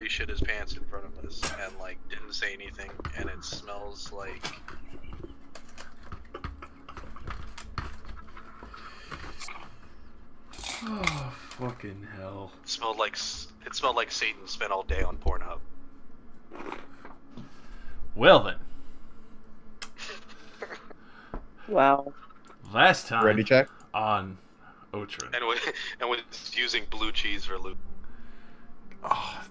Dewey shit his pants in front of us and like didn't say anything, and it smells like. Oh fucking hell! It smelled like Satan spent all day on Pornhub. Well then. Wow. Last time. Ready, check? On Otren. And was using blue cheese for lube. Oh,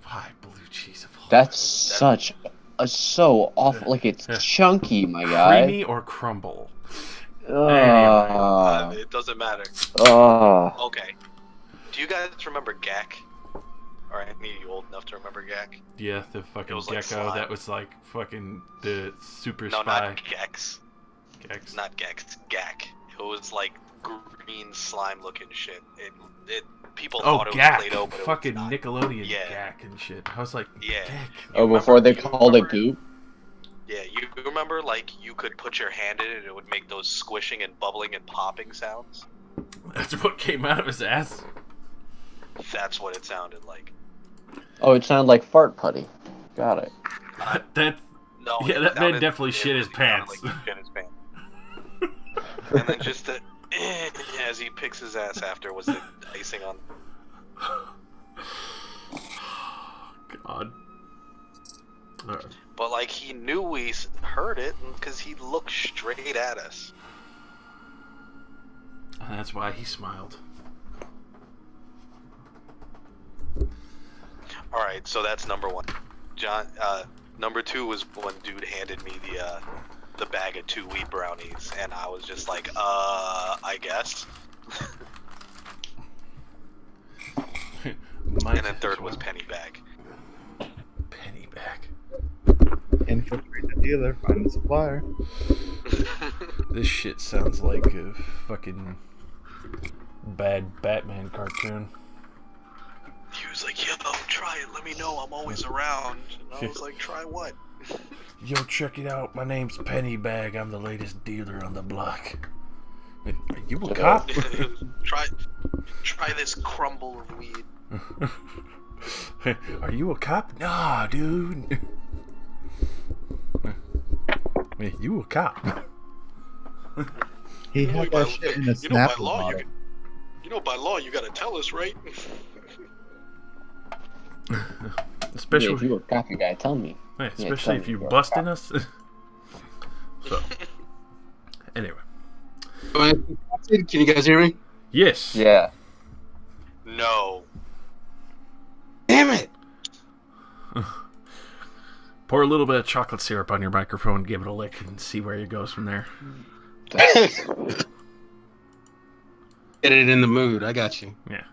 why blue cheese of all? That's such a so awful. Like, it's chunky, my guy. Creamy or crumble? It doesn't matter. Okay. Do you guys remember Gak? Alright, maybe you old enough to remember Gak. Yeah, the fucking gecko like that was like fucking the super no, spy. not Gex. Gex. Not Gex. Gak. It was like green slime looking shit. People thought it was Gak. Play-Doh, but Fucking it was not. Nickelodeon Yeah. Gak and shit. I was like, Yeah. Gak. Before they called it goop? Yeah, you remember like you could put your hand in it and it would make those squishing and bubbling and popping sounds? That's what came out of his ass. That's what it sounded like. Oh, it sounded like fart putty. Got it. That man definitely shit his pants. Like he shit his pants. And then just the as he picks his ass after was the icing on. God. Alright. But like he knew we heard it because he looked straight at us. And that's why he smiled. All right, so that's number one. John. Number two was when dude handed me the bag of 2 wheat brownies, and I was just like, I guess. And then third was penny bag. Penny bag. Infiltrate the dealer, find the supplier. This shit sounds like a fucking bad Batman cartoon. He was like, yo, try it, let me know, I'm always around. And I was like, try what? Yo, check it out, my name's Penny Bag, I'm the latest dealer on the block. Are you a cop? try this crumble of weed. Are you a cop? Nah, dude. Hey, you a cop? He had that shit in a Snapple bottle. By law, you gotta tell us, right? Especially if you were a cop, you gotta tell me. Hey, especially if you busting us. So, anyway. Can you guys hear me? Yes. Yeah. No. Damn it! Pour a little bit of chocolate syrup on your microphone, give it a lick, and see where it goes from there. Get it in the mood. I got you. Yeah.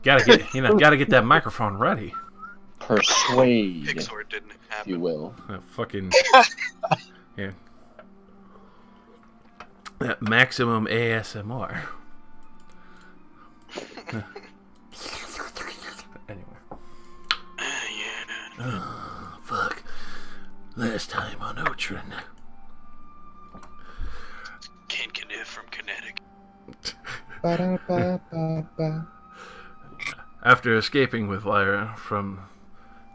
Gotta get that microphone ready. Persuade, Pixar didn't happen. if you will. Fucking yeah. That maximum ASMR. Anyway. Oh, fuck. Last time on Otren. Can't get it from Connecticut. Ba-da-ba-ba-ba. After escaping with Lyra from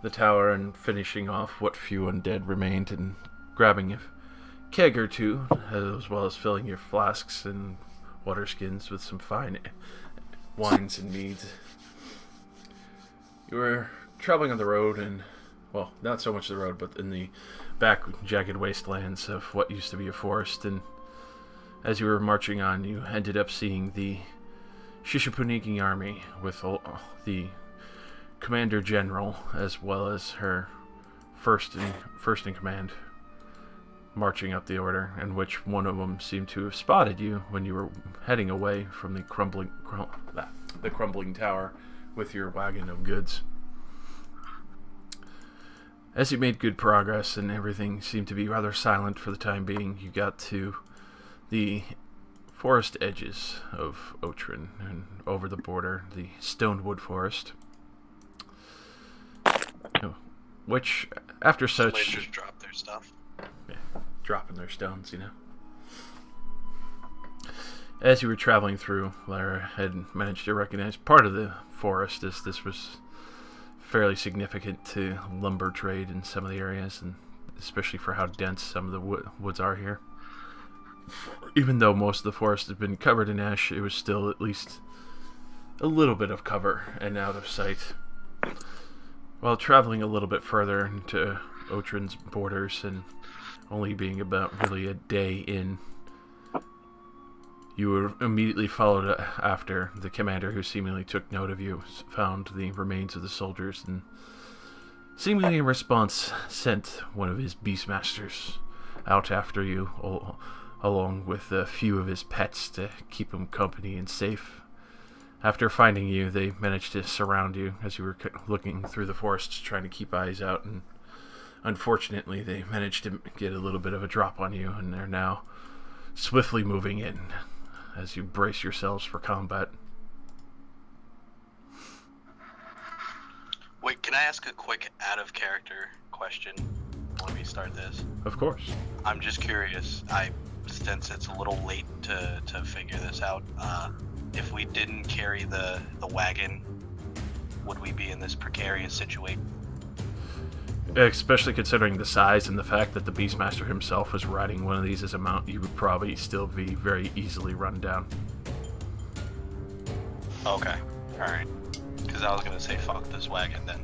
the tower and finishing off what few undead remained and grabbing a keg or two, as well as filling your flasks and water skins with some fine wines and meads, you were traveling on the road, and, well, not so much the road, but in the back jagged wastelands of what used to be a forest, and as you were marching on, you ended up seeing the Shishipuniki army with the Commander General, as well as her first in command, marching up the order, in which one of them seemed to have spotted you when you were heading away from the crumbling tower with your wagon of goods. As you made good progress and everything seemed to be rather silent for the time being, you got to the forest edges of Otren and over the border, the Stonewood Forest, which, after such, Somebody just dropped their stuff. Yeah, dropping their stones, you know. As you were traveling through, Lara had managed to recognize part of the forest, as this was fairly significant to lumber trade in some of the areas, and especially for how dense some of the woods are here. Even though most of the forest had been covered in ash, it was still at least a little bit of cover and out of sight. While traveling a little bit further into Otren's borders and only being about really a day in, you were immediately followed after the commander, who seemingly took note of you, found the remains of the soldiers, and seemingly in response sent one of his beastmasters out after you, along with a few of his pets to keep him company and safe. After finding you, they managed to surround you as you were looking through the forest, trying to keep eyes out, and unfortunately they managed to get a little bit of a drop on you, and they're now swiftly moving in as you brace yourselves for combat. Wait, can I ask a quick out-of-character question when we start this? Of course. I'm just curious. Since it's a little late to figure this out, if we didn't carry the wagon, would we be in this precarious situation? Especially considering the size and the fact that the Beastmaster himself was riding one of these as a mount, you would probably still be very easily run down. Okay, alright. Because I was going to say fuck this wagon then.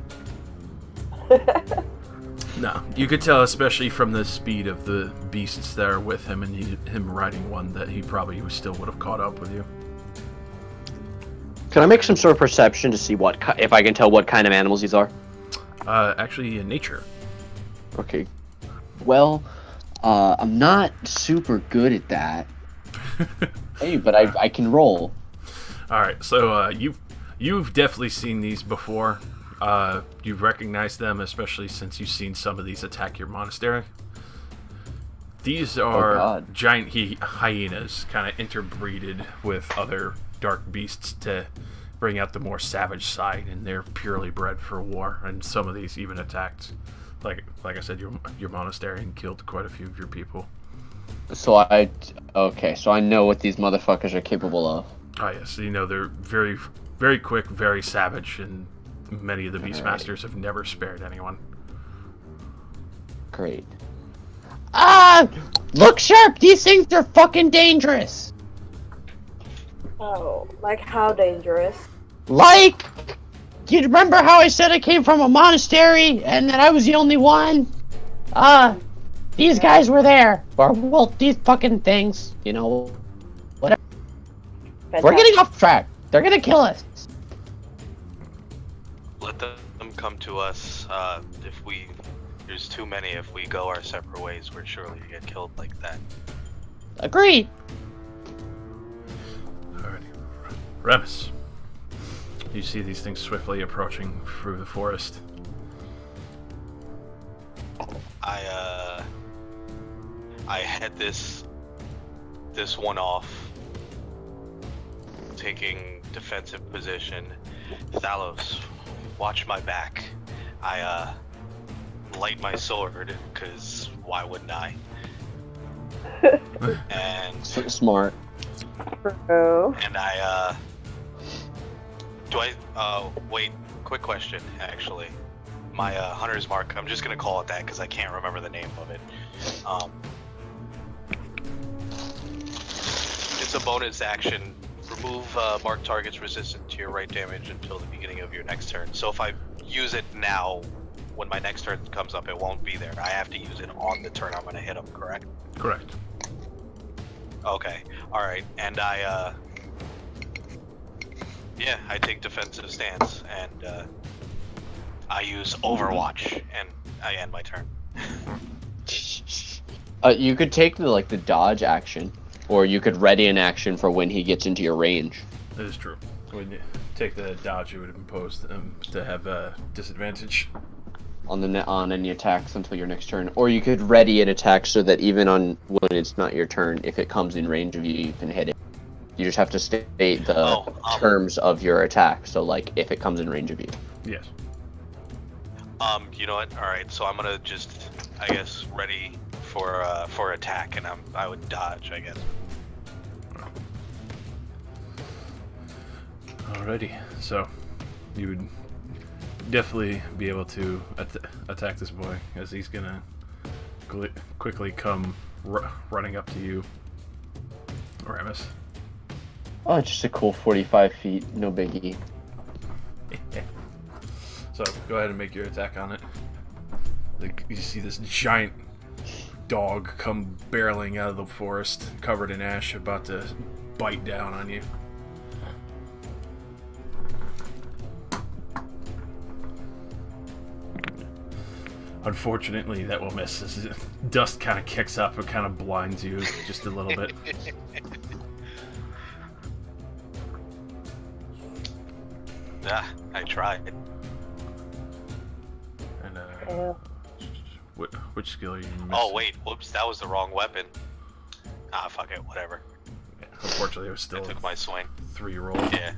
No, you could tell, especially from the speed of the beasts that are with him and him riding one, that he probably still would have caught up with you. Can I make some sort of perception to see if I can tell what kind of animals these are? Actually, in nature. Okay. Well, I'm not super good at that. Hey, but I can roll. All right, so you've definitely seen these before. You've recognized them, especially since you've seen some of these attack your monastery. These are giant hyenas, kind of interbreeded with other dark beasts to bring out the more savage side, and they're purely bred for war. And some of these even attacked, like I said, your monastery, and killed quite a few of your people. So I know what these motherfuckers are capable of. Ah, yes, you know they're very, very quick, very savage, and many of the Beastmasters have never spared anyone. Great. Look sharp! These things are fucking dangerous! Oh, like how dangerous? Like, you remember how I said I came from a monastery and that I was the only one? These guys were there. Or, well, these fucking things, you know, whatever. Fantastic. We're getting off track. They're gonna kill us. Let them come to us. There's too many. If we go our separate ways, we're surely to get killed like that. Agreed. Alrighty. Remus, you see these things swiftly approaching through the forest. I head this one off, taking defensive position. Thalos, watch my back. I light my sword, because why wouldn't I? And Smart. True. And wait, quick question, actually. My Hunter's Mark, I'm just gonna call it that because I can't remember the name of it. It's a bonus action. Remove marked targets resistant to your right damage until the beginning of your next turn. So if I use it now, when my next turn comes up, it won't be there. I have to use it on the turn I'm gonna hit them, correct? Correct. Okay, alright, and I take defensive stance, and I use Overwatch, and I end my turn. You could take the dodge action, or you could ready an action for when he gets into your range. That is true. When you take the dodge, it would impose them to have a disadvantage On any attacks until your next turn. Or you could ready an attack so that even on when it's not your turn, if it comes in range of you, you can hit it. You just have to state the terms of your attack. So, like, if it comes in range of you. Yes. You know what? Alright, so I'm gonna just, I guess, ready for attack, and I would dodge, I guess. Alrighty, so you would definitely be able to attack this boy, as he's gonna quickly come running up to you, Aramis. Oh, just a cool 45 feet, no biggie. So go ahead and make your attack on it. You see this giant dog come barreling out of the forest, covered in ash, about to bite down on you. Unfortunately, that will miss. As dust kind of kicks up and kind of blinds you just a little bit. I tried. And Yeah. which skill are you missing? Oh wait, whoops, that was the wrong weapon. Ah, fuck it, whatever. Yeah, unfortunately, it was I still took my swing. 3 roll. Yeah.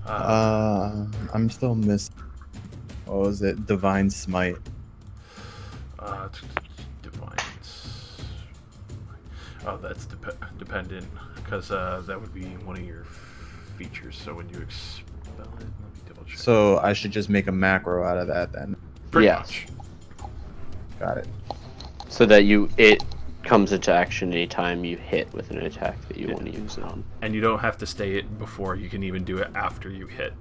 I'm still missing. What was it? Divine Smite. Divine. Oh, that's dependent, because that would be one of your features. So when you expel it, let me double check. So I should just make a macro out of that then. Pretty Yes. much. Got it. So that it comes into action anytime you hit with an attack that you want to use it on. And you don't have to stay it before. You can even do it after you hit.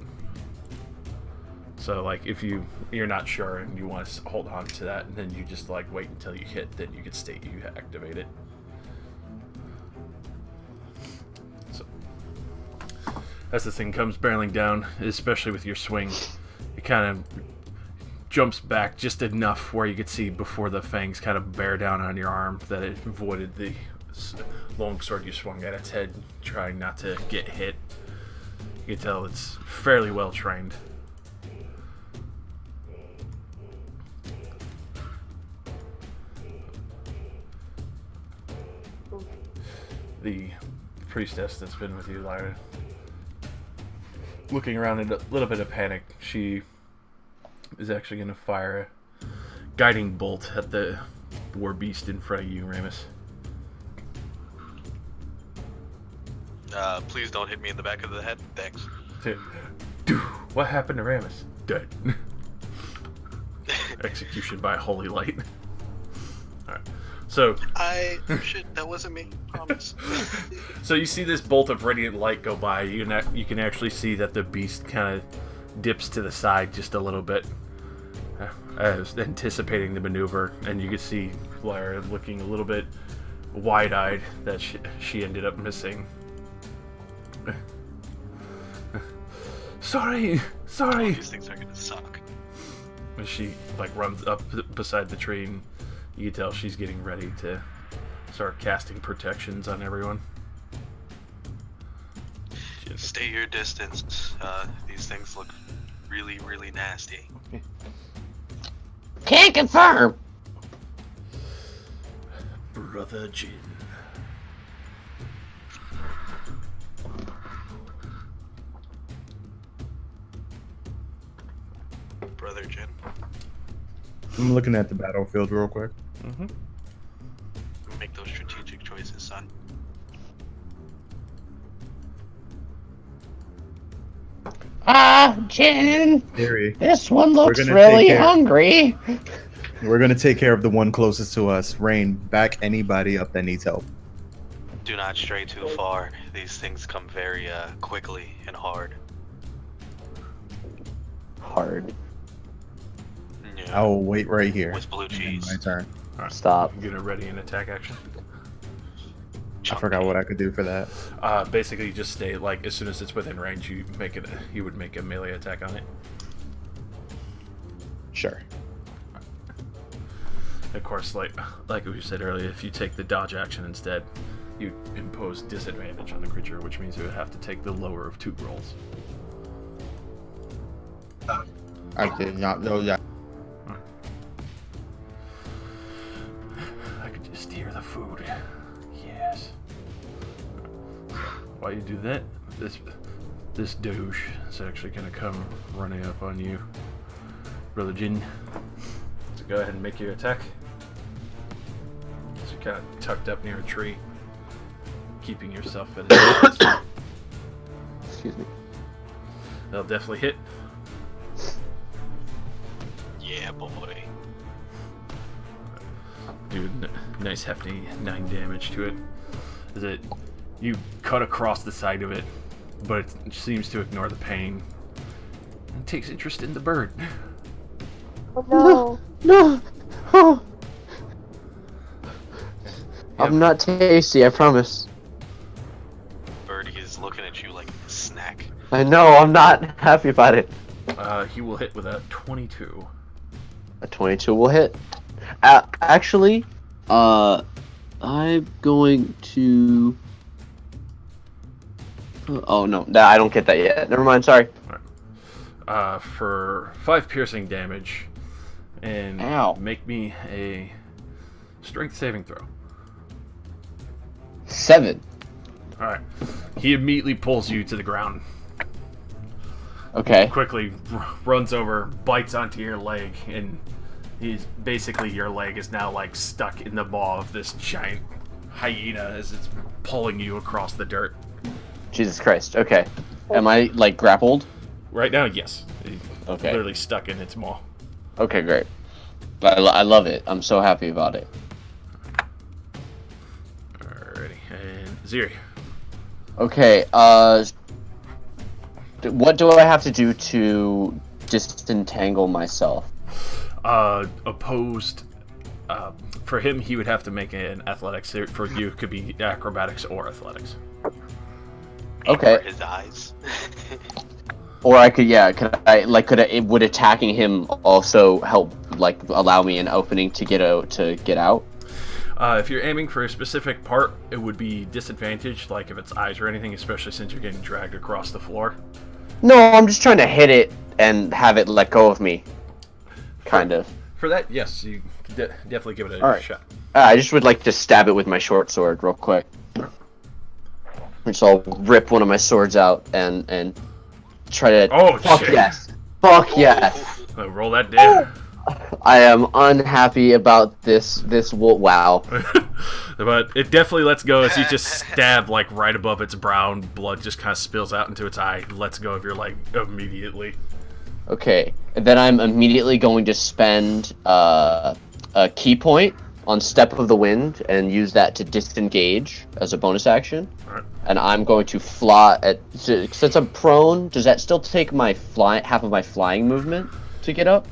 So like if you're not sure and you want to hold on to that, and then you just like wait until you hit, then you can state you activate it. So as the thing comes barreling down, especially with your swing, it kind of jumps back just enough where you could see before the fangs kind of bear down on your arm that it avoided the long sword you swung at its head, trying not to get hit. You can tell it's fairly well trained. The priestess that's been with you, Lyra, looking around in a little bit of panic, she is actually going to fire a guiding bolt at the war beast in front of you, Ramus. Please don't hit me in the back of the head. Thanks. What happened to Ramus? Dead. Execution by holy light. Alright. So Shit, that wasn't me. Promise. so you see this bolt of radiant light go by. You can actually see that the beast kind of dips to the side just a little bit, as anticipating the maneuver, and you can see Lyra looking a little bit wide-eyed that she ended up missing. Sorry. These things are gonna suck. When she like runs up beside the tree, and you can tell she's getting ready to start casting protections on everyone. Stay your distance. These things look really, really nasty. Can't confirm! Brother Jin. Brother Jin. I'm looking at the battlefield real quick. Mm-hmm. Make those strategic choices, son. Jin! Theory. This one looks gonna really take care. hungry. We're gonna take care of the one closest to us. Rain, back anybody up that needs help. Do not stray too far. These things come very quickly and hard. Hard. Yeah. I'll wait right here. With blue cheese. My turn. Alright. Stop. Get a ready and attack action. I forgot what I could do for that. Basically, you just stay like as soon as it's within range, you would make a melee attack on it. Sure. Of course, like we said earlier, if you take the dodge action instead, you impose disadvantage on the creature, which means it would have to take the lower of 2 rolls. I did not know that. I could just hear the food. Yes. While you do that, this douche is actually gonna come running up on you, Brother Jin. So go ahead and make your attack. So you're kind of tucked up near a tree, keeping yourself at a distance. Excuse me. They'll definitely hit. Yeah, boy. Do nice hefty 9 damage to it. As it, you cut across the side of it, but it seems to ignore the pain. And takes interest in the bird. Oh no. No! Oh, Yep. I'm not tasty, I promise. Birdie is looking at you like a snack. I know, I'm not happy about it. He will hit with a 22. A 22 will hit. Actually, I'm going to... Oh, no, I don't get that yet. Never mind, sorry. For 5 piercing damage, and Ow. make me a strength saving throw. 7. Alright. He immediately pulls you to the ground. Okay. Quickly runs over, bites onto your leg, and he's basically your leg is now like stuck in the maw of this giant hyena as it's pulling you across the dirt. Jesus Christ, okay. Am I, like, grappled? Right now, yes. He's Okay. literally stuck in its maw. Okay, great. I love it. I'm so happy about it. Alrighty. And Ziri. Okay, what do I have to do to disentangle myself? Opposed. For him, he would have to make an athletics. For you, it could be acrobatics or athletics. Okay. For his eyes. Or I could, yeah, would attacking him also help, like, allow me an opening to get out? If you're aiming for a specific part, it would be disadvantaged, like if it's eyes or anything, especially since you're getting dragged across the floor. No, I'm just trying to hit it and have it let go of me. Kind of. For that, yes, you can definitely give it a Alright. shot. I just would like to stab it with my short sword real quick. So I'll rip one of my swords out and try to... Oh, fuck shit. yes! Fuck yes! Roll that down. I am unhappy about this wow. But it definitely lets go as you just stab like right above its brow, and blood just kind of spills out into its eye. Lets go of your leg immediately. Okay, and then I'm immediately going to spend a key point on Step of the Wind and use that to disengage as a bonus action. Alright. And I'm going to fly since I'm prone. Does that still take my half of my flying movement to get up?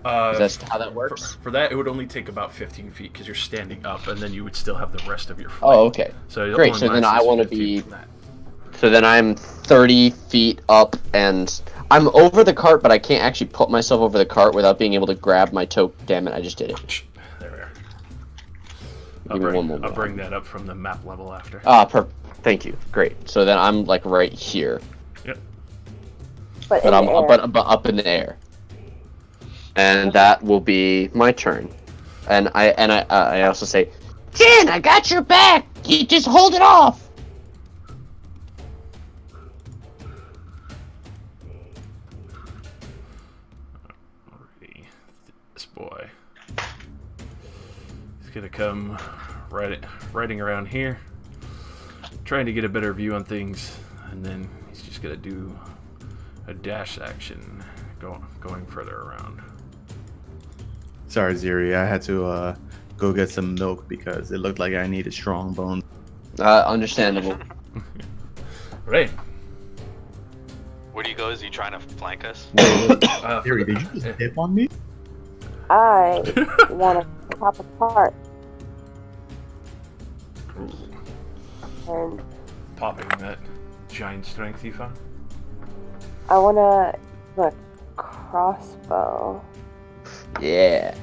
Is that how that works? For that, it would only take about 15 feet because you're standing up, and then you would still have the rest of your flight. Oh, okay. So Great, only so then mine I says wanna 15 be- from that. So then I'm 30 feet up, and I'm over the cart, but I can't actually put myself over the cart without being able to grab my toque. Damn it, I just did it. There we are. Give me one more. I'll bring that up from the map level after. Thank you. Great. So then I'm like right here, Yep. But, but in I'm the air. but up in the air, and that will be my turn. And I also say, Jin, I got your back. You just hold it off. Alrighty. This boy. He's gonna come riding around here, trying to get a better view on things, and then he's just gonna do a dash action going further around. Sorry, Ziri. I had to go get some milk because it looked like I needed strong bones. Understandable. Right. Where do you go? Is he trying to flank us? Ziri, did you just dip on me? I want to pop apart. And Popping that giant strength you found. I want to do a crossbow Yeah.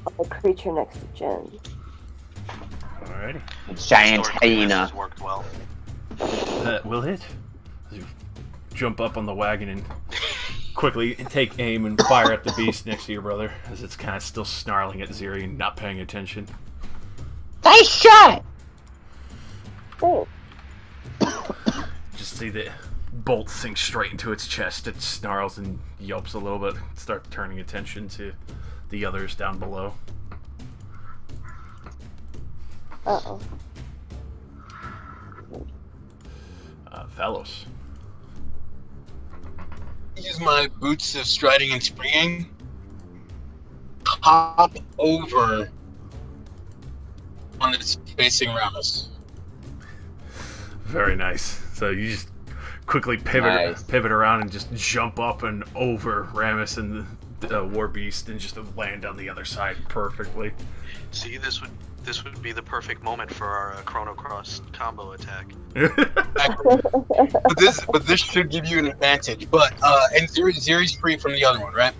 on the creature next to Jin. Alrighty. Giant Historically, this hyena. has worked well. That will hit. You jump up on the wagon and quickly take aim and fire at the beast next to your brother as it's kind of still snarling at Ziri and not paying attention. Nice shot. Thanks. Just see the bolt sink straight into its chest. It snarls and yelps a little bit. Start turning attention to the others down below. Uh-oh. Valos. use my boots of striding and springing. Hop over on its facing Ramus. Very nice. So you just quickly pivot around and just jump up and over Ramus and the War Beast and just land on the other side perfectly. See, this would be the perfect moment for our Chrono Cross combo attack. but this should give you an advantage. But and Ziri's free from the other one, right?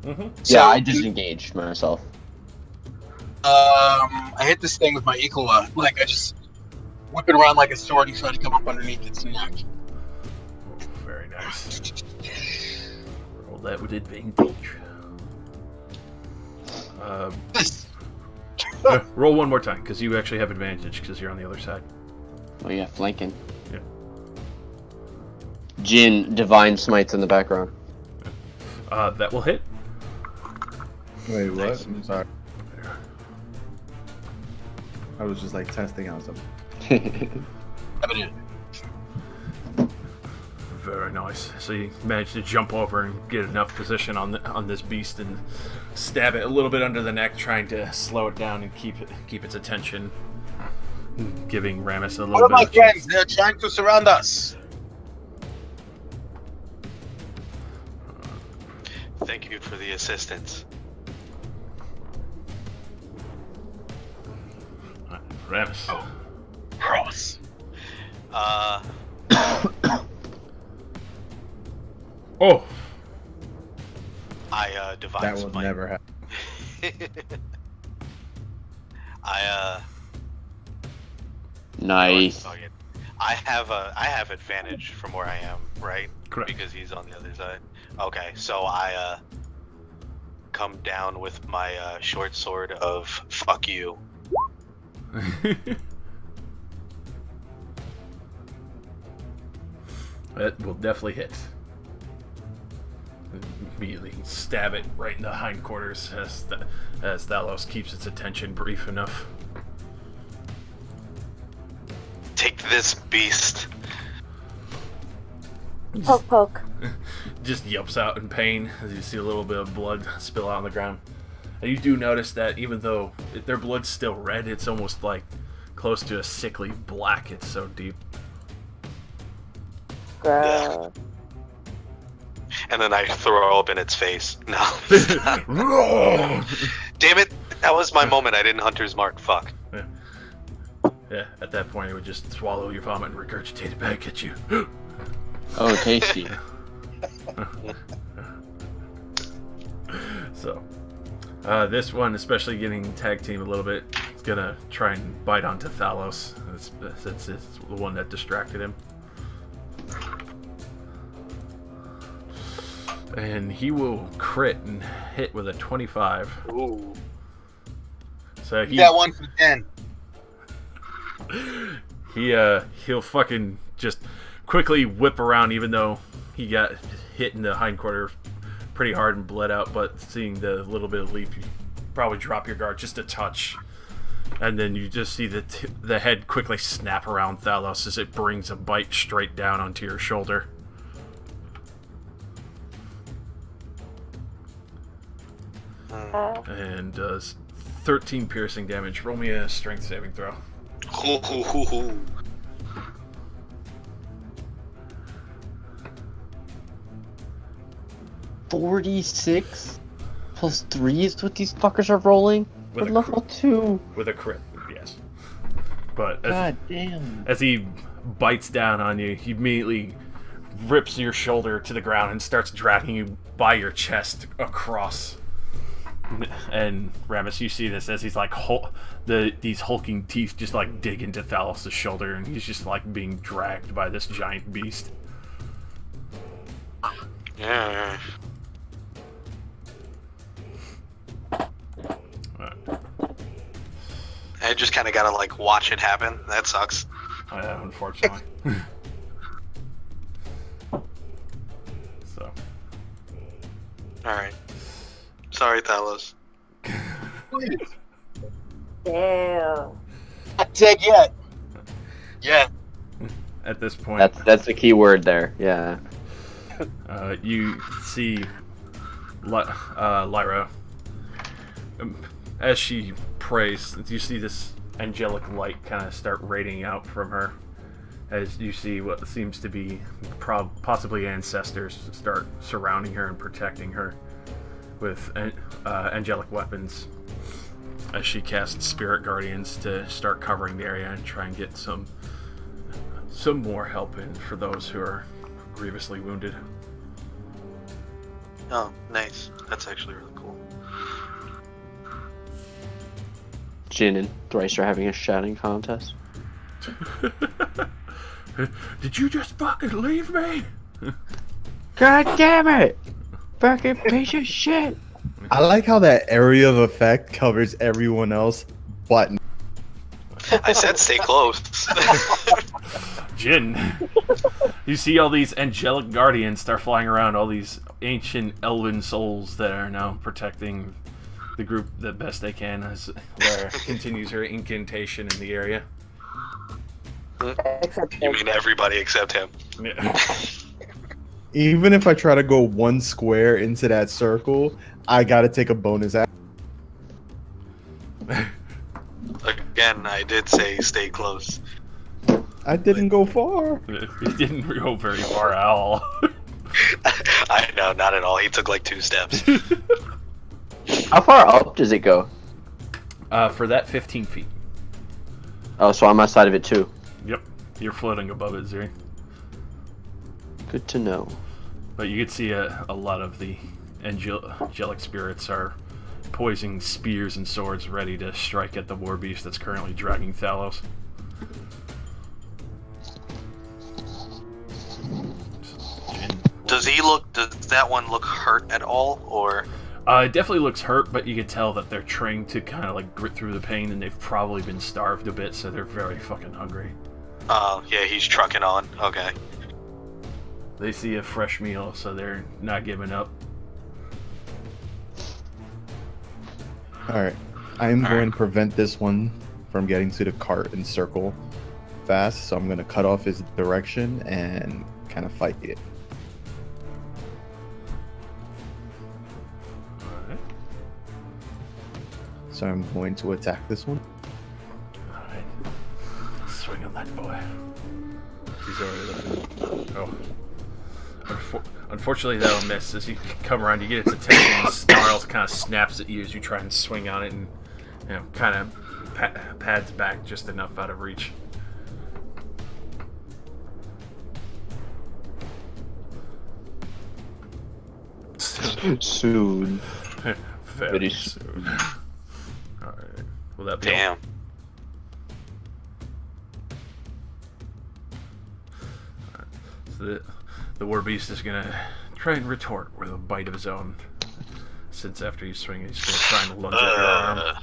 Mm-hmm. So, yeah, I disengaged myself. I hit this thing with my Ecola. Like I just whip it around like a sword and try to come up underneath its neck. Very nice. Roll that with advantage. Roll one more time, because you actually have advantage, because you're on the other side. Oh yeah, flanking. Yeah. Jin, Divine Smites in the background. That will hit. Wait, what? Nice. I'm sorry. I was just like testing out something. Very nice. So you managed to jump over and get enough position on this beast and stab it a little bit under the neck, trying to slow it down and keep its attention, giving Ramus a little What bit. are my of chance. friends? They're trying to surround us. Thank you for the assistance. Ramus. Cross. Oh, I divine That will smite. never happen. Nice. Fuck it. I have advantage from where I am, right? Correct. Because he's on the other side. Okay, so I come down with my short sword of fuck you. that will definitely hit. Immediately stab it right in the hindquarters as Thalos keeps its attention brief enough. Take this, beast. Poke, poke. Just yelps out in pain as you see a little bit of blood spill out on the ground. And you do notice that even though their blood's still red, it's almost like close to a sickly black. It's so deep. Gross. And then I throw up in its face. No. Damn it! That was my moment. I didn't Hunter's Mark. Fuck. Yeah, at that point it would just swallow your vomit and regurgitate it back at you. Oh, tasty. So, this one, especially getting tag team a little bit, is gonna try and bite onto Thalos, since it's the one that distracted him. And he will crit and hit with a 25. Ooh. So he Yeah, 1 for 10. he'll fucking just quickly whip around, even though he got hit in the hindquarter pretty hard and bled out. But seeing the little bit of leap, you probably drop your guard just a touch, and then you just see the head quickly snap around Thalos as it brings a bite straight down onto your shoulder. And does 13 piercing damage. Roll me a strength saving throw. Hoo, hoo, hoo, hoo. 46 plus 3 is what these fuckers are rolling? With For a level 2. With a crit, yes. But God damn. as he bites down on you, he immediately rips your shoulder to the ground and starts dragging you by your chest across. And Ramus, you see this as he's like these hulking teeth just like dig into Thalos' shoulder, and he's just like being dragged by this giant beast. Yeah. I just kind of gotta like watch it happen. That sucks. Unfortunately. So. Alright. Sorry, Thalos. Damn. Not dead yet. Yeah. At this point, That's the key word there. Yeah. You see Lyra. As she prays, you see this angelic light kind of start radiating out from her. As you see what seems to be possibly ancestors start surrounding her and protecting her with angelic weapons. As she casts spirit guardians to start covering the area and try and get some more help in for those who are grievously wounded. Oh, nice. That's actually really cool. Jin and Thrice are having a shouting contest. Did you just fucking leave me? God damn it! Fucking piece of shit! I like how that area of effect covers everyone else, but I said stay close. Jin, you see all these angelic guardians start flying around, all these ancient elven souls that are now protecting the group the best they can as Lara continues her incantation in the area. Except You mean everybody except him? Yeah. even if I try to go one square into that circle, I gotta take a bonus action. Again, I did say stay close. I didn't go far. He didn't go very far at all. I know, not at all. He took like 2 steps. How far up does it go? For that, 15 feet. Oh, so on my side of it too. Yep, you're floating above it, Zuri. Good to know. But you can see a lot of the angelic spirits are poising spears and swords ready to strike at the war beast that's currently dragging Thalos. Does that one look hurt at all, or? It definitely looks hurt, but you can tell that they're trained to kind of like grit through the pain, and they've probably been starved a bit, so they're very fucking hungry. Oh, yeah, he's trucking on. Okay. They see a fresh meal, so they're not giving up. Alright. I'm going to prevent this one from getting to the cart and circle fast, so I'm going to cut off his direction and kind of fight it. Alright. So I'm going to attack this one. Alright. Swing on that boy. He's already looking. Oh. Unfortunately, that'll miss. As you come around, you get its attention, and the snarl kind of snaps at you as you try and swing on it, and kind of pads back just enough out of reach. Soon. Very soon. Alright. Will that be all? Damn. So the war beast is gonna try and retort with a bite of his own. Since after you swing, he's gonna try and lunge at your arm.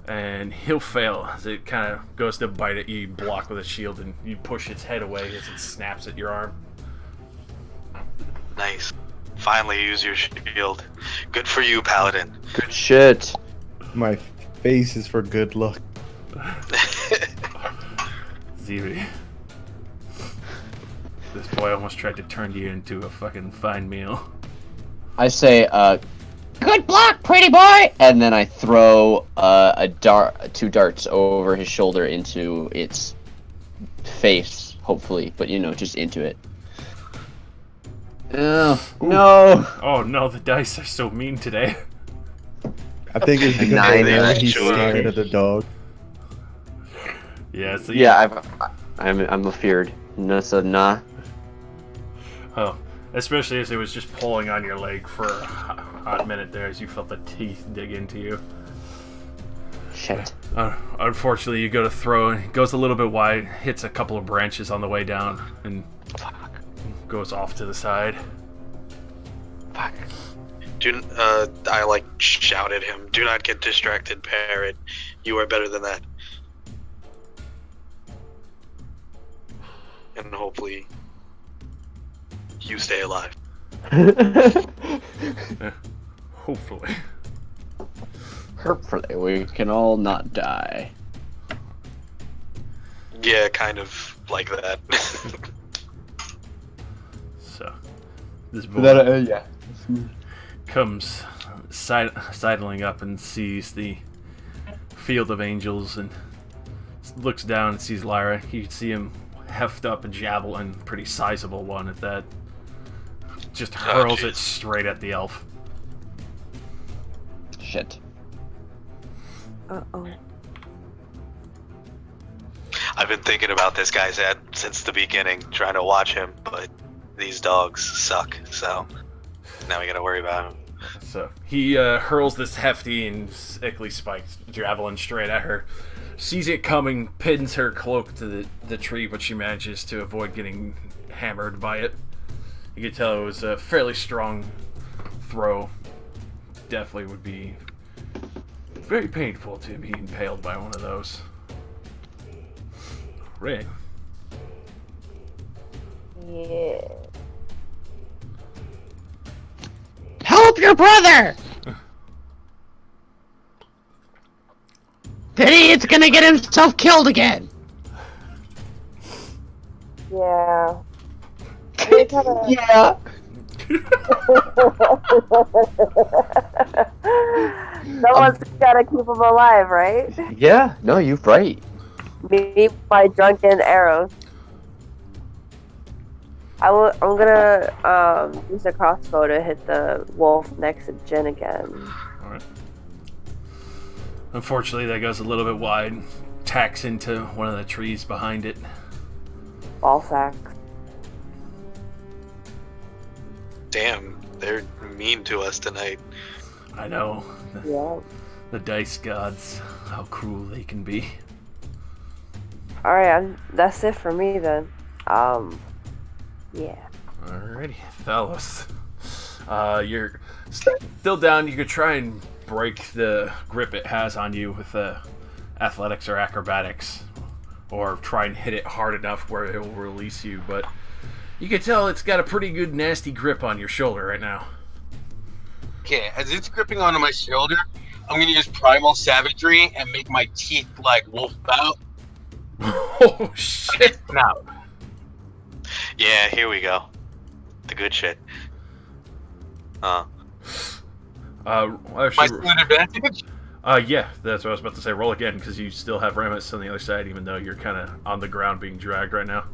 And he'll fail as it kind of goes to bite at you. You block with a shield, and you push its head away as it snaps at your arm. Nice. Finally use your shield. Good for you, Paladin. Good shit. My face is for good luck. Ziri. This boy almost tried to turn you into a fucking fine meal. I say, good block, pretty boy! And then I throw two darts over his shoulder into its face, hopefully, but just into it. Oh, no! Oh no, the dice are so mean today. I think it's because Nine, he's sure. scared of the dog. Yeah, so Yeah, I'm afeared. No, so nah. Oh, especially as it was just pulling on your leg for a hot minute there as you felt the teeth dig into you. Shit. Unfortunately, you go to throw, and it goes a little bit wide, hits a couple of branches on the way down, and goes off to the side. Fuck. I shout at him. Do not get distracted, parrot. You are better than that. And hopefully, you stay alive. Hopefully. Hopefully, we can all not die. Yeah, kind of like that. So, This boy Yeah. comes sidling up and sees the field of angels and looks down and sees Lyra. You can see him heft up a javelin, pretty sizable one at that. Just hurls it straight at the elf. Shit. Uh-oh. I've been thinking about this guy's head since the beginning, trying to watch him, but these dogs suck, so now we gotta worry about him. So he hurls this hefty and sickly spiked javelin straight at her. Sees it coming, pins her cloak to the tree, but she manages to avoid getting hammered by it. You can tell it was a fairly strong throw. Definitely would be very painful to be impaled by one of those. Ray. Yeah. Help your brother! The idiot's gonna get himself killed again! Yeah. We kinda... Yeah. Someone's gotta keep him alive, right? Yeah, no, you're right. Me by drunken arrows. I'm gonna use a crossbow to hit the wolf next to Jin again. Alright. Unfortunately, that goes a little bit wide. Tacks into one of the trees behind it. Ball sack. Damn, they're mean to us tonight. I know. Yeah. The dice gods, how cruel they can be. Alright, that's it for me then. Yeah. Alrighty, Thalos. You're still down. You could try and break the grip it has on you with athletics or acrobatics, or try and hit it hard enough where it will release you, but you can tell it's got a pretty good nasty grip on your shoulder right now. Okay, as it's gripping onto my shoulder, I'm gonna use primal savagery and make my teeth like wolf out. Oh shit! Now, Yeah, here we go. The good shit. my Actually, split advantage. yeah, that's what I was about to say. Roll again, because you still have Ramus on the other side, even though you're kind of on the ground being dragged right now.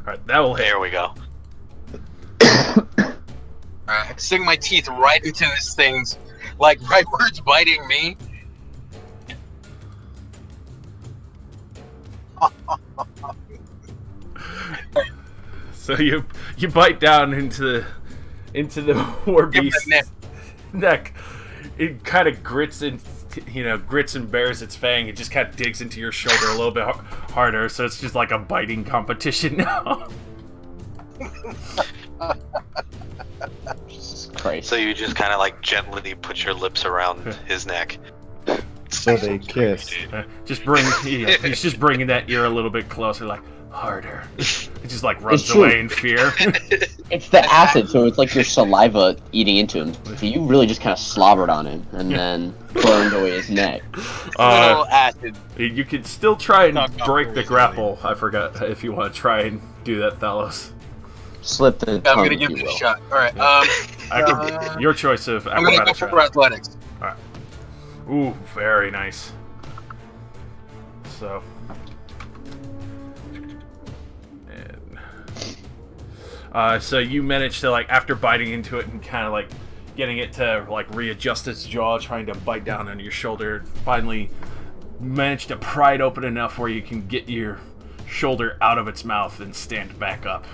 Alright, that will hit. There we go. Alright, I sink my teeth right into this thing's, like, right where it's biting me. So you bite down into the war Give me beast's the neck. It kind of grits and bares its fang. It just kind of digs into your shoulder a little bit harder. So it's just like a biting competition now. Jesus Christ. So you just kind of like gently put your lips around his neck. So they kiss. He's just bringing that ear a little bit closer, like harder. It just like runs It's true. away in fear. It's the acid, so it's like your saliva eating into him. So you really just kind of slobbered on him and then burned away his neck. Little acid. You could still try and Knock off break the the reason. grapple. I forgot if you want to try and do that, Thalos. Slip the I'm tongue, gonna if give you it a will. shot. Alright, Your choice of I'm gonna go acrobatics. for round. athletics. Ooh, very nice. So. And, so you managed to, like, after biting into it and kind of, like, getting it to, like, readjust its jaw, trying to bite down on your shoulder, finally managed to pry it open enough where you can get your shoulder out of its mouth and stand back up.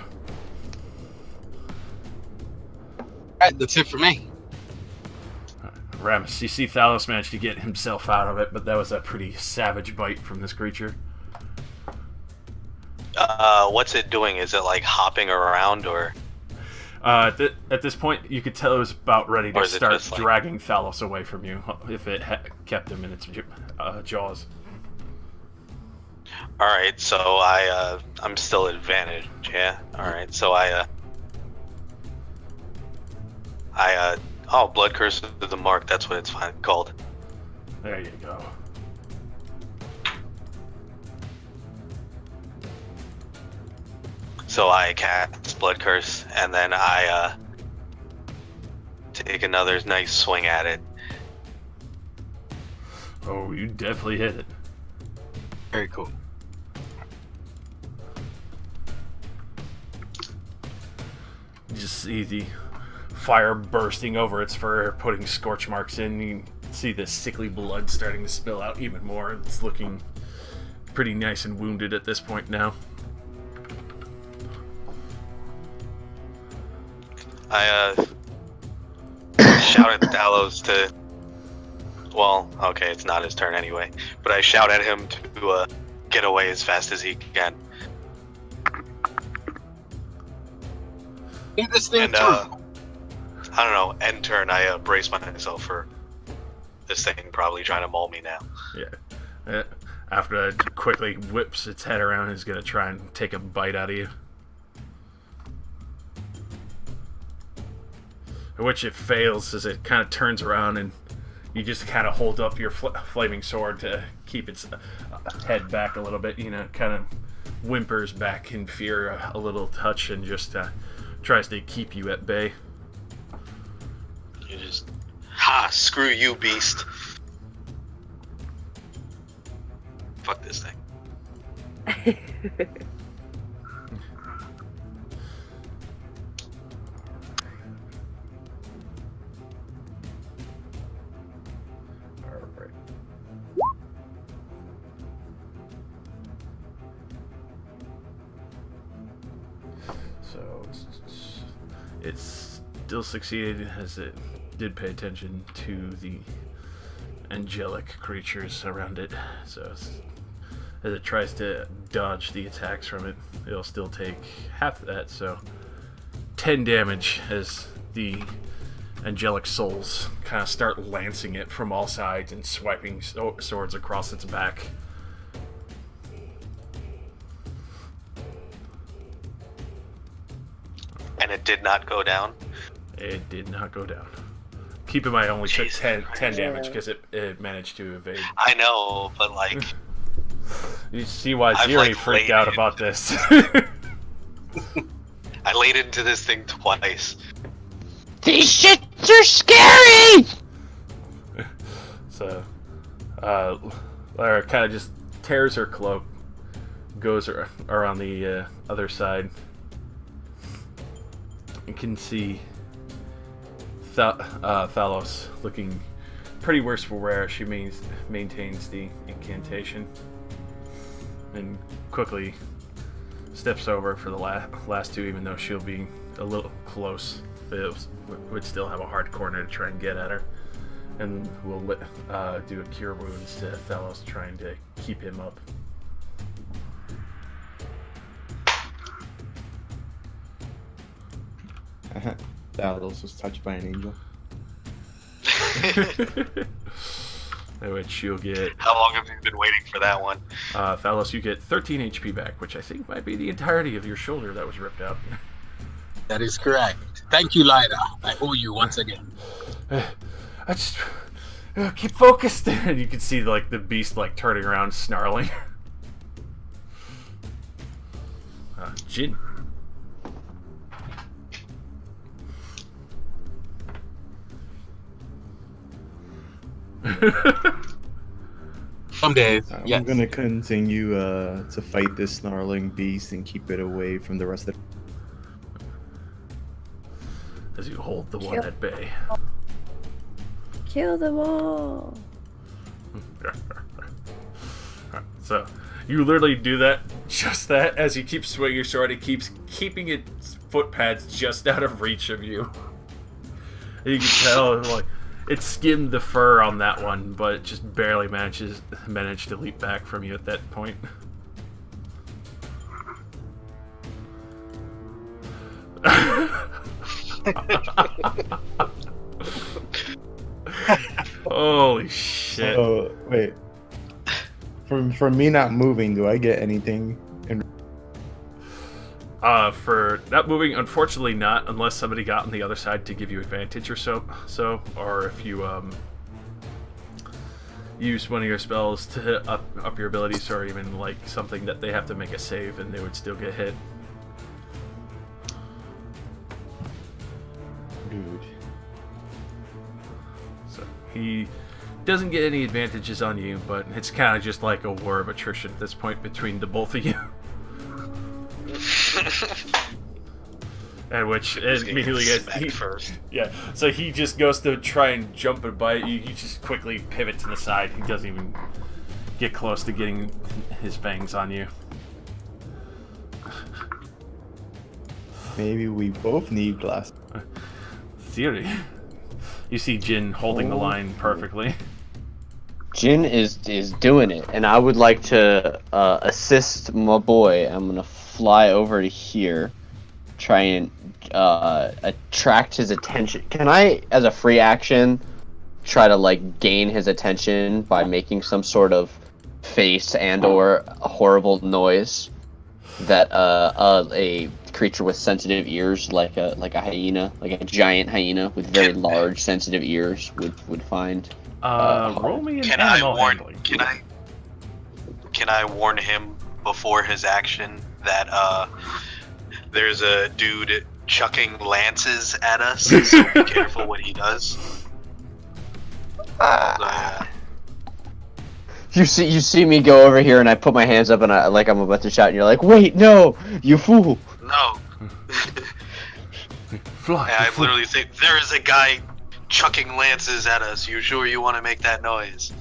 Alright, that's it for me. Ramus, you see Thalos managed to get himself out of it, but that was a pretty savage bite from this creature. What's it doing? Is it like hopping around or? At this point, you could tell it was about ready Or to is it start just, like- dragging Thalos away from you if it kept him in its jaws. All right, so I'm still advantaged. Yeah. All right, so oh, blood curse of the mark. That's what it's called. There you go. So I cast Blood Curse, and then I take another nice swing at it. Oh, you definitely hit it. Very cool. You just see the fire bursting over its fur, putting scorch marks in. You can see the sickly blood starting to spill out even more. It's looking pretty nice and wounded at this point now. I shout at Talos to. Well, okay, it's not his turn anyway. But I shout at him to get away as fast as he can. Get this thing And through. I don't know. End turn. I brace myself for this thing probably trying to maul me now. Yeah. After that, it quickly whips its head around and is going to try and take a bite out of you. Which it fails as it kind of turns around and you just kind of hold up your flaming sword to keep its head back a little bit, you know, kind of whimpers back in fear a little touch and just tries to keep you at bay. You just, screw you, beast. Fuck this thing. Alright. So it's still succeeded as it did pay attention to the angelic creatures around it. So as it tries to dodge the attacks from it, it'll still take half of that, so 10 damage as the angelic souls kind of start lancing it from all sides and swiping swords across its back. And it did not go down. It did not go down. Keep in mind, it only took Jesus 10 Christ. damage because it managed to evade. I know, but like, You see why I've, Ziri like, freaked laid out in. about this. I laid into this thing twice. These shits are scary! So, Lara kind of just tears her cloak, goes around the other side. You can see Thalos looking pretty worse for wear. She maintains the incantation and quickly steps over for the last two, even though she'll be a little close. It would still have a hard corner to try and get at her. And we'll do a cure wounds to Thalos, trying to keep him up. Talos was touched by an angel. In which you'll get, How long have you been waiting for that one? Thalos, you get 13 HP back, which I think might be the entirety of your shoulder that was ripped out. That is correct. Thank you, Lyra. I owe you once again. I just keep focused, and you can see like the beast like turning around, snarling. Jin. Some days, yes. I'm gonna continue to fight this snarling beast and keep it away from the rest of the... As you hold the one Kill. at bay. Kill them all. So you literally do that, just that, as you keep swinging your sword. It keeps keeping its foot pads just out of reach of you. And you can tell, like, it skimmed the fur on that one, but it just barely managed to leap back from you at that point. Holy shit. Oh, wait. From me not moving, do I get anything? For not moving, unfortunately not, unless somebody got on the other side to give you advantage or so, or if you use one of your spells to up your abilities, or even like something that they have to make a save and they would still get hit. Dude. So he doesn't get any advantages on you, but it's kind of just like a war of attrition at this point between the both of you. At which immediately first. yeah. So he just goes to try and jump and bite you. You just quickly pivot to the side. He doesn't even get close to getting his fangs on you. Maybe we both need glass. Theory. You see Jin holding the line perfectly. Jin is doing it, and I would like to assist my boy. I'm gonna fly over to here, try and attract his attention. Can I, as a free action, try to like gain his attention by making some sort of face and/or a horrible noise that a creature with sensitive ears, like a hyena, like a giant hyena with very large sensitive ears, would find? Roll me an animal handling. Can I warn him before his action that there's a dude chucking lances at us, so be careful what he does. You see me go over here, and I put my hands up, and I'm about to shout, and you're like, "Wait, no, you fool!" No. Fly. I literally think there is a guy chucking lances at us. You sure you want to make that noise?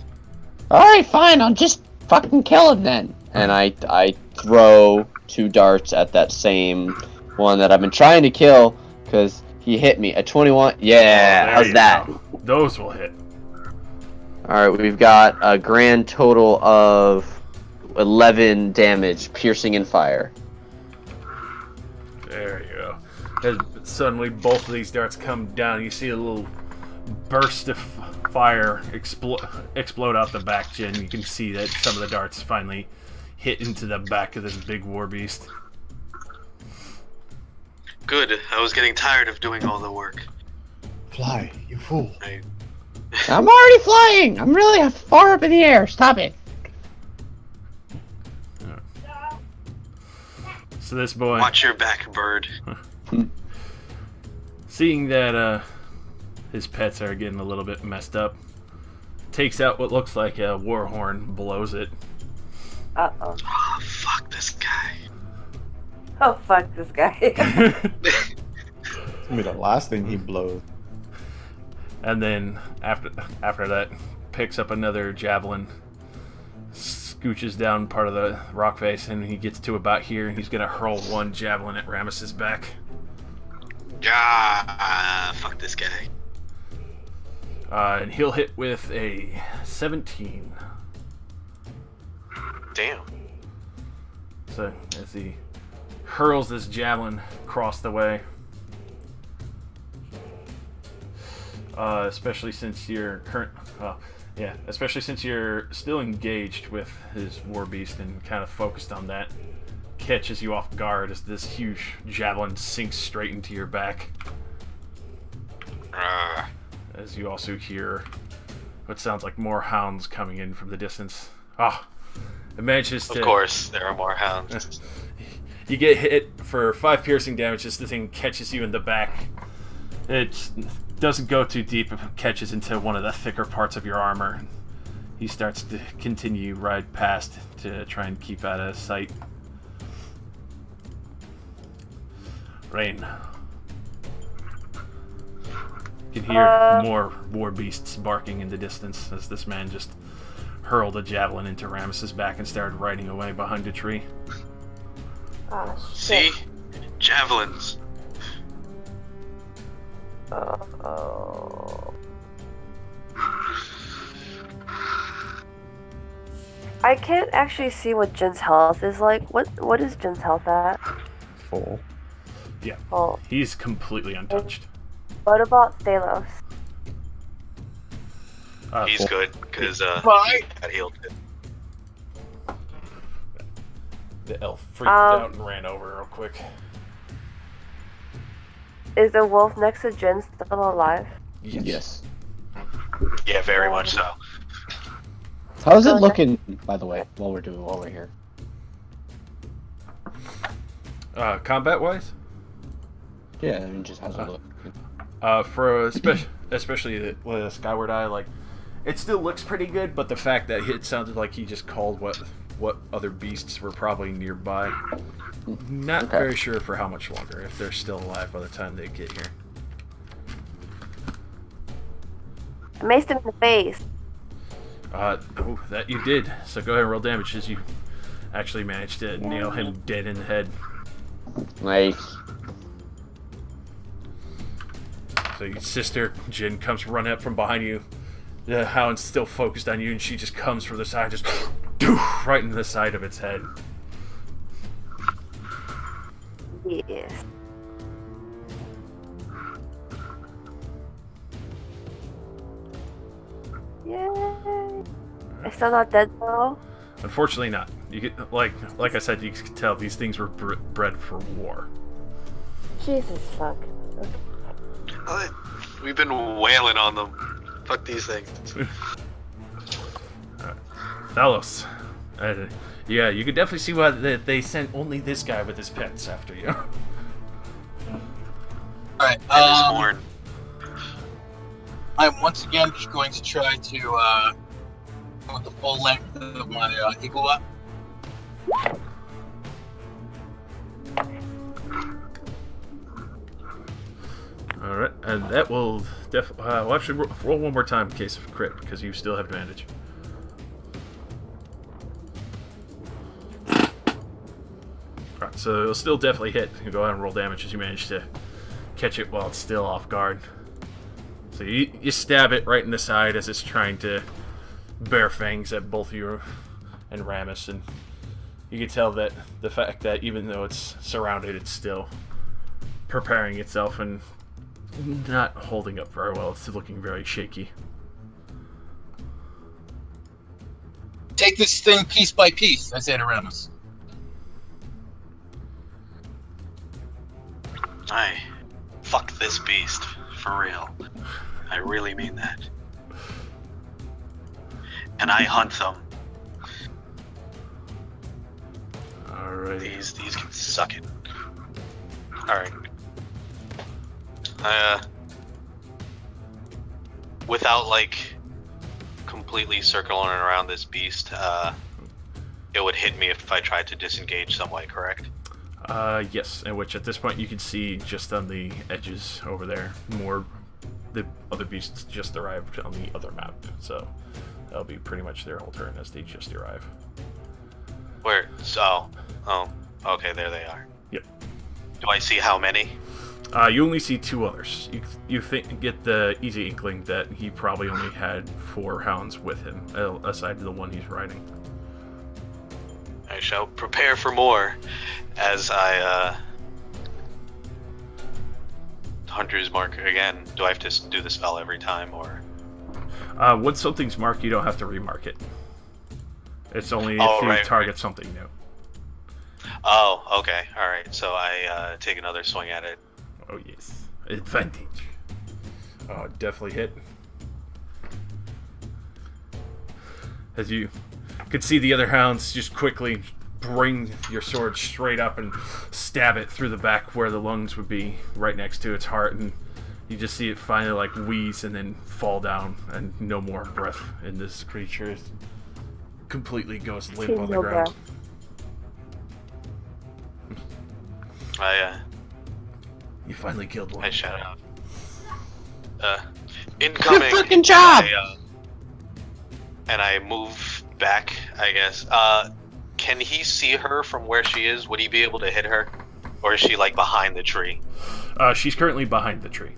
All right, fine. I'll just fucking kill him then. And I throw 2 darts at that same one that I've been trying to kill because he hit me. A 21. Yeah, how's that? Go. Those will hit. All right, we've got a grand total of 11 damage, piercing and fire. There you go. As suddenly both of these darts come down, you see a little burst of fire explode out the back, Jin. You can see that some of the darts finally hit into the back of this big war beast. Good. I was getting tired of doing all the work. Fly, you fool. I'm already flying. I'm really far up in the air. Stop it. So this boy, Watch your back, bird. seeing that his pets are getting a little bit messed up, takes out what looks like a war horn, blows it. Uh-oh. Oh, fuck this guy. Oh, fuck this guy. It's gonna be the last thing he blows. And then after that, picks up another javelin, scooches down part of the rock face, and he gets to about here, and he's gonna hurl one javelin at Rames's back. Fuck this guy. And he'll hit with a 17. Damn. So as he hurls this javelin across the way, especially since you're especially since you're still engaged with his war beast and kind of focused on that, catches you off guard as this huge javelin sinks straight into your back. As you also hear what sounds like more hounds coming in from the distance. It manages to... Of course, there are more hounds. You get hit for 5 piercing damage as the thing catches you in the back. It doesn't go too deep, it catches into one of the thicker parts of your armor. He starts to continue ride past to try and keep out of sight. Rain. You can hear more war beasts barking in the distance as this man just hurled a javelin into Rames's back and started riding away behind a tree. See? Javelins. Uh-oh. I can't actually see what Jin's health is like. What is Jin's health at? Full. Yeah. Oh. He's completely untouched. What about Stalos? He's Full. good, because he got healed. The elf freaked out and ran over real quick. Is the wolf next to Jin still alive? Yes. Yeah, very much so. How's it looking, by the way, while we're here? Combat wise? Yeah, I mean, just how's it look? Especially the Skyward Eye, like it still looks pretty good, but the fact that it sounded like he just called what other beasts were probably nearby. Not very sure for how much longer, if they're still alive by the time they get here. I maced him in the face. Oh, that you did. So go ahead and roll damage as you actually managed to nail him dead in the head. Nice. So your sister, Jin, comes running up from behind you. The hound's still focused on you, and she just comes from the side, just right in the side of its head. Yes. Yay. I'm still not dead though. Unfortunately, not. You get like I said, you can tell these things were bred for war. Jesus fuck. Okay. We've been wailing on them. Fuck these things. Thalos. Yeah, you can definitely see why they sent only this guy with his pets after you. Alright, And his horn. I'm once again just going to try to go with the full length of my eagle up. Alright, and that will definitely... well, actually, roll one more time in case of crit, because you still have advantage. Alright, so it'll still definitely hit. You can go ahead and roll damage as you manage to catch it while it's still off guard. So you stab it right in the side as it's trying to bare fangs at both you and Ramus, and you can tell that the fact that even though it's surrounded, it's still preparing itself and not holding up very well. It's looking very shaky. Take this thing piece by piece, I say to Ramus. Aye. Fuck this beast. For real. I really mean that. And I hunt them. Alright. These can suck it. Alright. Without like completely circling around this beast, it would hit me if I tried to disengage some way, correct? Yes, in which at this point you can see just on the edges over there, the other beasts just arrived on the other map, so that'll be pretty much their whole turn as they just arrive. Where? So, okay, there they are. Yep. Do I see how many? You only see two others. You get the easy inkling that he probably only had 4 hounds with him, aside to the one he's riding. I shall prepare for more as I, Hunter's Mark again. Do I have to do the spell every time, or? Once something's marked, you don't have to remark it. It's only if you target something new. Oh, okay, alright, so I, take another swing at it. Oh yes, advantage. Oh, definitely hit. As you could see the other hounds just quickly bring your sword straight up and stab it through the back where the lungs would be, right next to its heart, and you just see it finally like wheeze and then fall down, and no more breath in this creature. It completely goes limp on the ground. You finally killed one. I shout out. Incoming! Good fucking job! And I move back, I guess. Can he see her from where she is? Would he be able to hit her? Or is she, like, behind the tree? She's currently behind the tree.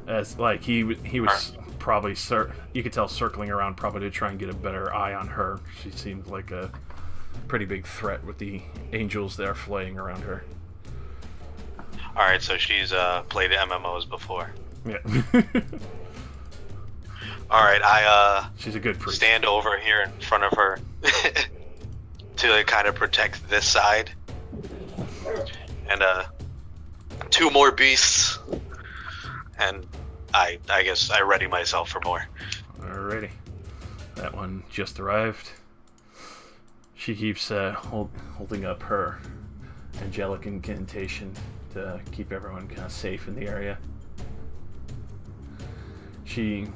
As, like, he was probably, you could tell, circling around probably to try and get a better eye on her. She seemed like a pretty big threat with the angels that are flaying around her. Alright, so she's played MMOs before. Yeah. Alright, I she's a good priest. Stand over here in front of her to kind of protect this side. And 2 more beasts. And I guess I ready myself for more. Alrighty. That one just arrived. She keeps holding up her angelic incantation to keep everyone kind of safe in the area. She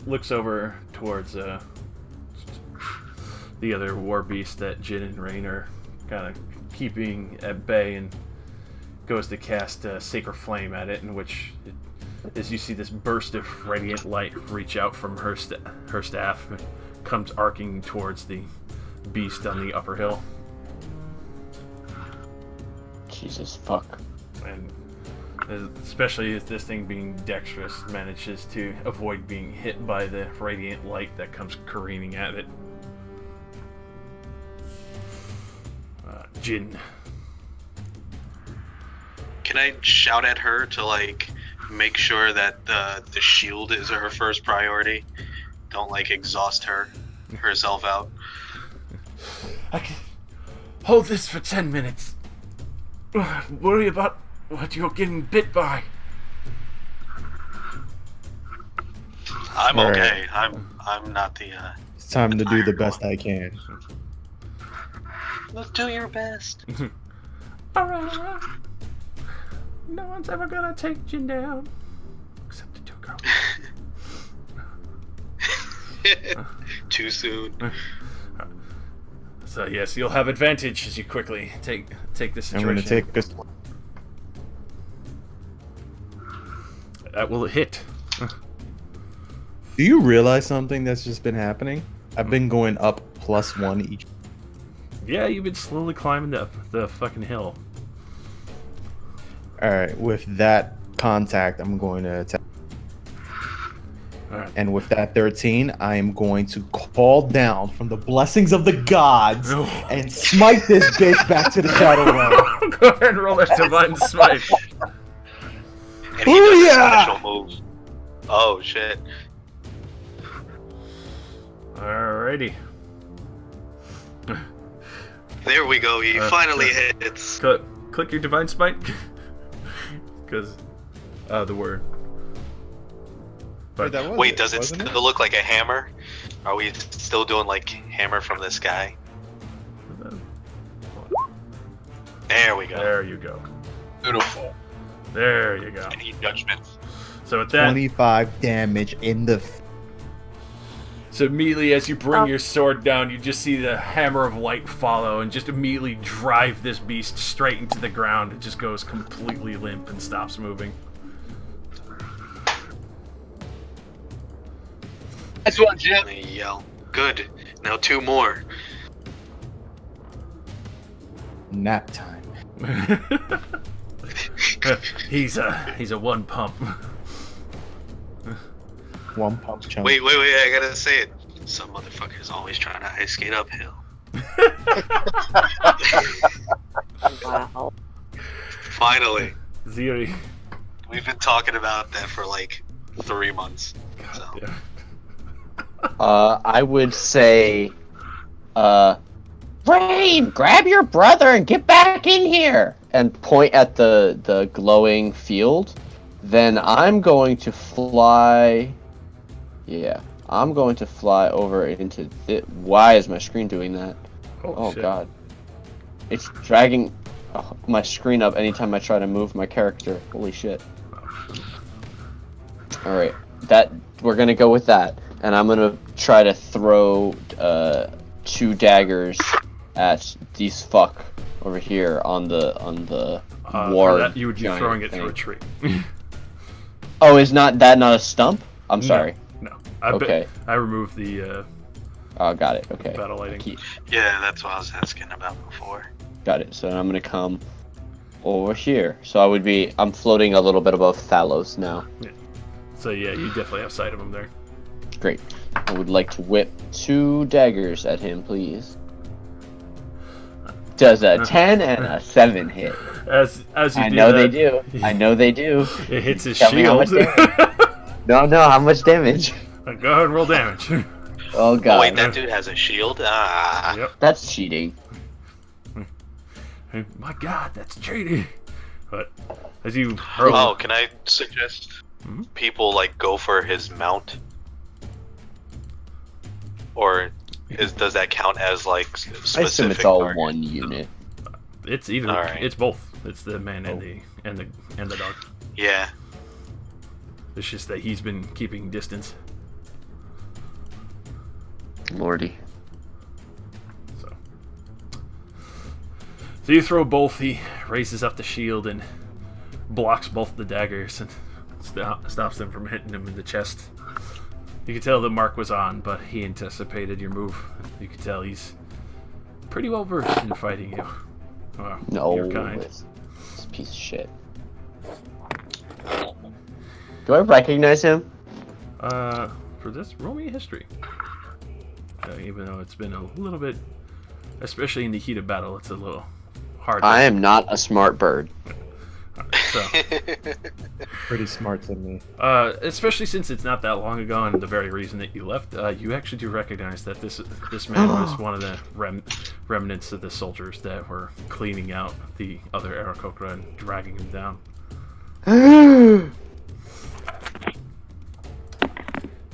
looks over towards the other war beast that Jin and Rain are kind of keeping at bay, and goes to cast Sacred Flame at it, in which, as you see this burst of radiant light reach out from her staff, comes arcing towards the beast on the upper hill. Jesus fuck. And especially as this thing being dexterous manages to avoid being hit by the radiant light that comes careening at it. Jin. Can I shout at her to like make sure that the shield is her first priority? Don't like exhaust herself out. I can hold this for 10 minutes. Worry about what you're getting bit by. I'm All okay. I'm not the. It's time to do the best I can. Let's do your best. Alright. No one's ever gonna take Jin down. Except the two girls. Too soon. So yes, you'll have advantage as you quickly take this situation. I'm gonna take this. That will hit. Do you realize something that's just been happening? I've been going up +1 each. Yeah, you've been slowly climbing the fucking hill. Alright, with that contact, I'm going to attack. Alright. And with that 13, I am going to call down from the blessings of the gods and smite this bitch back to the shadow realm. Go ahead and roll that divine smite. And he does a special move. Oh shit. Alrighty. There we go. He finally hits. Click your divine smite. Because the word. But Wait, does it still look like a hammer? Are we still doing like hammer from the sky? There we go. there you go. Beautiful. There you go. Any judgments? So with that, 25 damage in the... so immediately as you bring your sword down, you just see the hammer of light follow and just immediately drive this beast straight into the ground. It just goes completely limp and stops moving. That's one, Jim. They yell. Good. Now 2 more. Nap time. He's a one pump. One pump chunk. Wait, I gotta say it. Some motherfucker's always trying to ice skate uphill. Wow. Finally. Ziri. We've been talking about that for like 3 months. So. Yeah. I would say, Rain, grab your brother and get back in here! And point at the glowing field. Then I'm going to fly... Yeah, I'm going to fly over into it. Why is my screen doing that? Oh shit. god. It's dragging my screen up anytime I try to move my character. Holy shit. Alright, we're gonna go with that. And I'm gonna try to throw 2 daggers at these fuck over here on the war. For that, you would be giant throwing it thing. through a tree. Oh, is that not a stump? I'm sorry. No. Okay. I removed the Oh, got it. Okay. battle lighting. Yeah, that's what I was asking about before. Got it. So I'm gonna come over here. So I'm floating a little bit above Thalos now. So yeah, you definitely have sight of him there. Great. I would like to whip 2 daggers at him, please. Does a 10 and a 7 hit? As you I do know that, they do. I know they do. It hits his Tell me how shield. much No, how much damage? Go ahead and roll damage. Oh god. Oh wait, that dude has a shield? Ah. Yep. That's cheating. My god, that's cheating. But as you hurl, Oh, can I suggest people like go for his mount? Or does that count as like I assume specific it's all target? one unit. it's either. Alright. It's both. It's the man and the dog. Yeah. It's just that he's been keeping distance. Lordy. So you throw both. He raises up the shield and blocks both the daggers and stops them from hitting him in the chest. You could tell the mark was on, but he anticipated your move. You could tell he's pretty well versed in fighting you. Well, No, your kind. it's a piece of shit. Do I recognize him? For this, roll me a history. Even though it's been a little bit, especially in the heat of battle, it's a little hard. I am not a smart bird. So, Pretty smart to me. especially since it's not that long ago, and the very reason that you left, you actually do recognize that this man was one of the remnants of the soldiers that were cleaning out the other Aarakocra and dragging him down.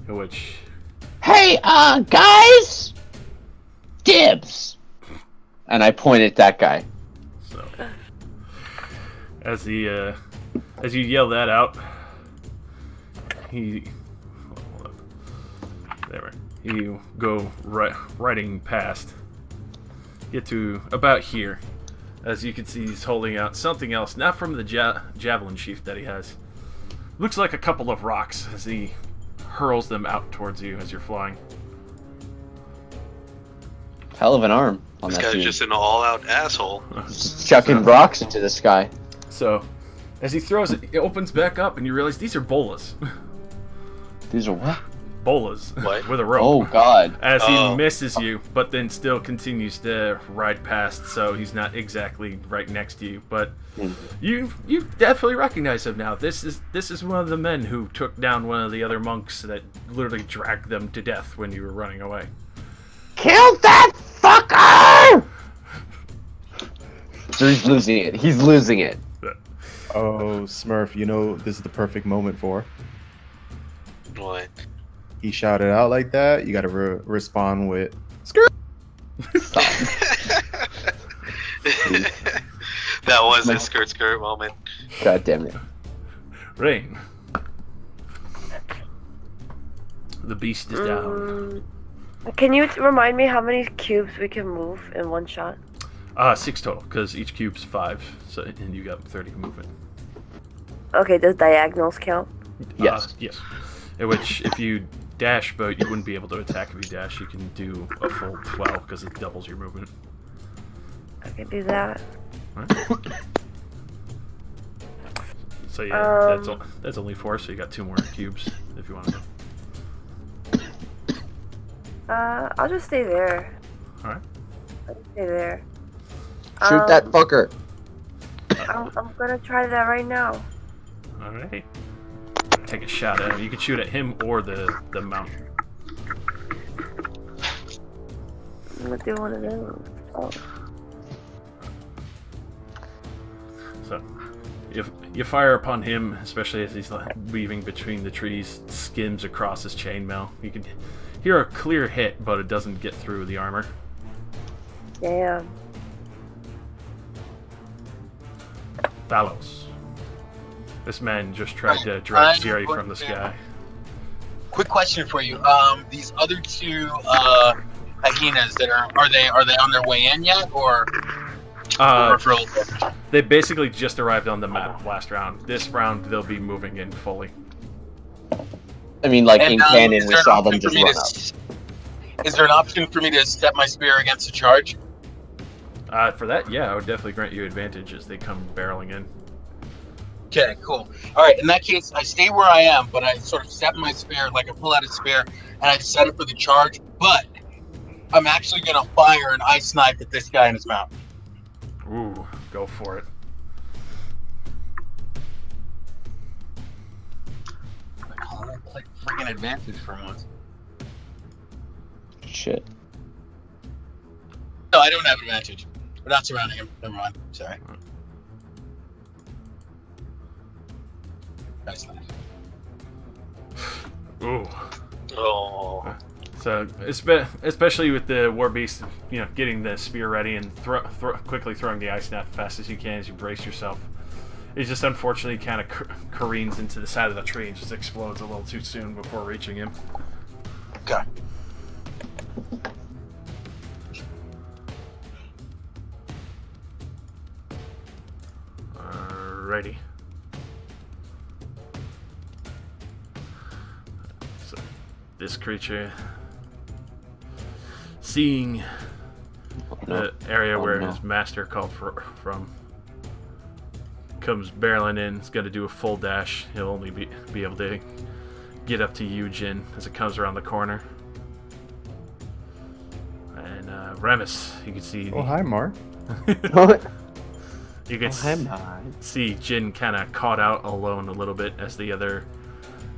Which, Hey, guys! Dibs! And I point at that guy. so as you yell that out, you go riding past, get to about here. As you can see, he's holding out something else, not from the javelin sheath that he has. Looks like a couple of rocks as he hurls them out towards you as you're flying. Hell of an arm on This that guy's dude. just an all-out asshole. Just chucking rocks into the sky. So, as he throws it, it opens back up, and you realize these are bolas. These are what? Bolas. What? With a rope. Oh, God. As he Oh. misses you, but then still continues to ride past, so he's not exactly right next to you. But you definitely recognize him now. This is one of the men who took down one of the other monks that literally dragged them to death when you were running away. Kill that fucker! So he's losing it. He's losing it. Oh, Smurf, you know this is the perfect moment for. What? He shouted out like that. You got to respond with skirt. That was a skirt moment. God damn it. Rain. The beast is down. Can you remind me how many cubes we can move in one shot? 6 total, because each cube's 5, so and you got 30 movement. Okay, does diagonals count? Yes. Yes. In which, if you dash, but you wouldn't be able to attack if you dash, you can do a full 12 because it doubles your movement. I can do that. Right? So yeah, Um, that's only 4, so you got 2 more cubes if you want to. I'll just stay there. All right. I'll just stay there. Shoot that fucker. I'm gonna try that right now. All right. Take a shot at him. You can shoot at him or the mount. I'm gonna do one of those. Oh. So you fire upon him, especially as he's weaving between the trees, skims across his chainmail. You can hear a clear hit, but it doesn't get through the armor. Damn. Thalos. This man just tried to drag I'm Jerry going from the to- sky. Quick question for you. These other two hyenas that are they on their way in yet, or for a little bit? They basically just arrived on the map last round. This round, they'll be moving in fully. I mean, like And, in canon, is we there an saw them option for just me run to up. Is there an option for me to step my spear against the charge? For that, yeah, I would definitely grant you advantage as they come barreling in. Okay, cool. All right, in that case, I stay where I am, but I sort of step my spear, like I pull out a spear, and I set it for the charge, but I'm actually going to fire an ice knife at this guy in his mouth. Ooh, go for it. Like freaking advantage for once. Shit. No, I don't have advantage. We're not surrounding him. Never mind. Sorry. Nice knife. Ooh. Oh. So, especially with the war beast, getting the spear ready and quickly throwing the ice knife as fast as you can as you brace yourself. It just unfortunately kind of careens into the side of the tree and just explodes a little too soon before reaching him. Okay. Alrighty. So, this creature, seeing the area where his master called from, comes barreling in. It's going to do a full dash. He'll only be able to get up to you, Jin, as it comes around the corner. And Remus, you can see. Oh, hi, Mark. You can see Jin kind of caught out alone a little bit as the other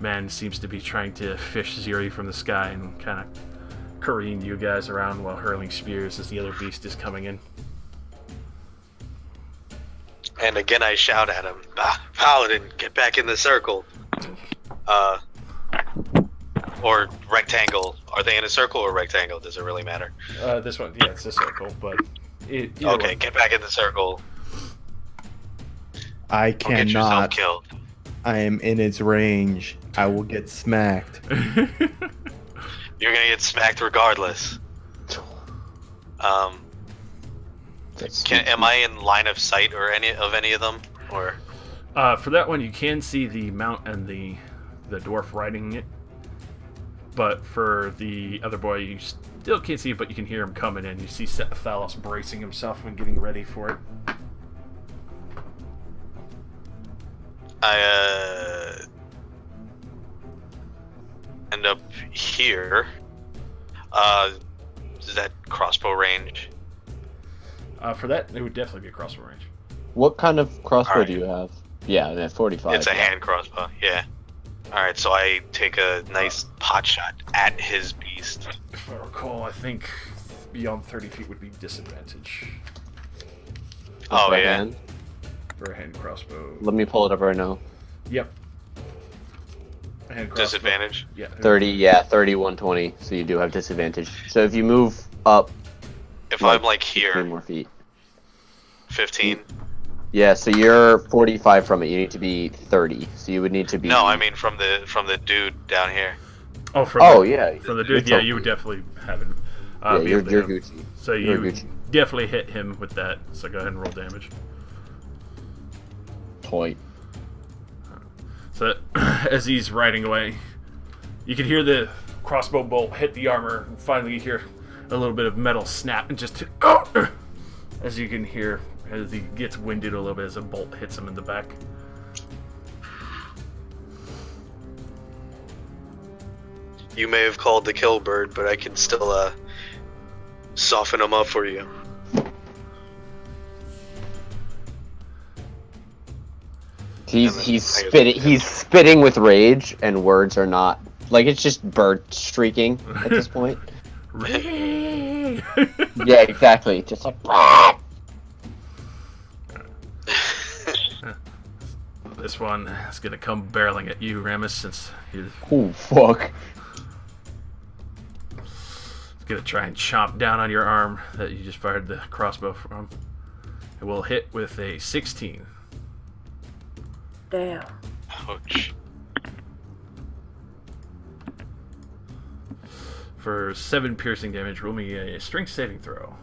man seems to be trying to fish Ziri from the sky and kind of careen you guys around while hurling spears as the other beast is coming in. And again, I shout at him, Paladin, get back in the circle. Or rectangle. Are they in a circle or rectangle? Does it really matter? This one, yeah, it's a circle, but... Okay, get back in the circle. I Or get yourself cannot. killed. I am in its range. I will get smacked. You're gonna get smacked regardless. Am I in line of sight or any of them? Or for that one, you can see the mount and the dwarf riding it. But for the other boy, you still can't see it, but you can hear him coming in. You see Thalos bracing himself and getting ready for it. I end up here. Is that crossbow range? For that, it would definitely be a crossbow range. What kind of crossbow Alright. do you have? Yeah, that 45. It's a hand crossbow, yeah. Alright, so I take a nice pot shot at his beast. If I recall, I think beyond 30 feet would be disadvantage Oh, For a yeah. hand. for a hand crossbow. Let me pull it up right now. Yep. A hand crossbow. Disadvantage? Yeah. 30, yeah, 30, 120. So you do have disadvantage. So if you move up If Like, I'm like 3 here, more feet. 15. Yeah, so you're 45 from it. You need to be 30. So you would need to be. No, I mean from the dude down here. Oh, Yeah. from the dude, It's yeah, okay. you would definitely have him. Yeah, be you're able to hit him. Gucci. So You're you Gucci. definitely hit him with that. So go ahead and roll damage. Point. So as he's riding away, you can hear the crossbow bolt hit the armor, and finally you hear a little bit of metal snap, and just as you can hear as he gets winded a little bit as a bolt hits him in the back. You may have called the kill bird, but I can still soften him up for you. He's spitting with rage, and words are not like it's just bird streaking at this point. Yeah, exactly. Just like. This one is gonna come barreling at you, Ramus, since you're Oh fuck! gonna try and chomp down on your arm that you just fired the crossbow from. It will hit with a 16. Damn. Ouch. For 7 piercing damage, roll me a strength saving throw.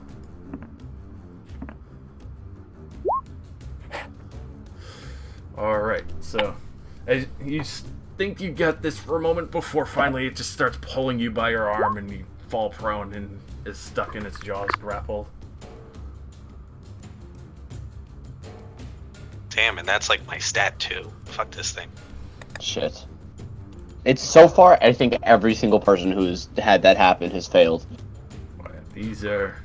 Alright, so as you think you got this for a moment before finally it just starts pulling you by your arm and you fall prone and is stuck in its jaws grappled. Damn, and that's like my stat too. Fuck this thing. Shit. It's so far. I think every single person who's had that happen has failed. Boy, these are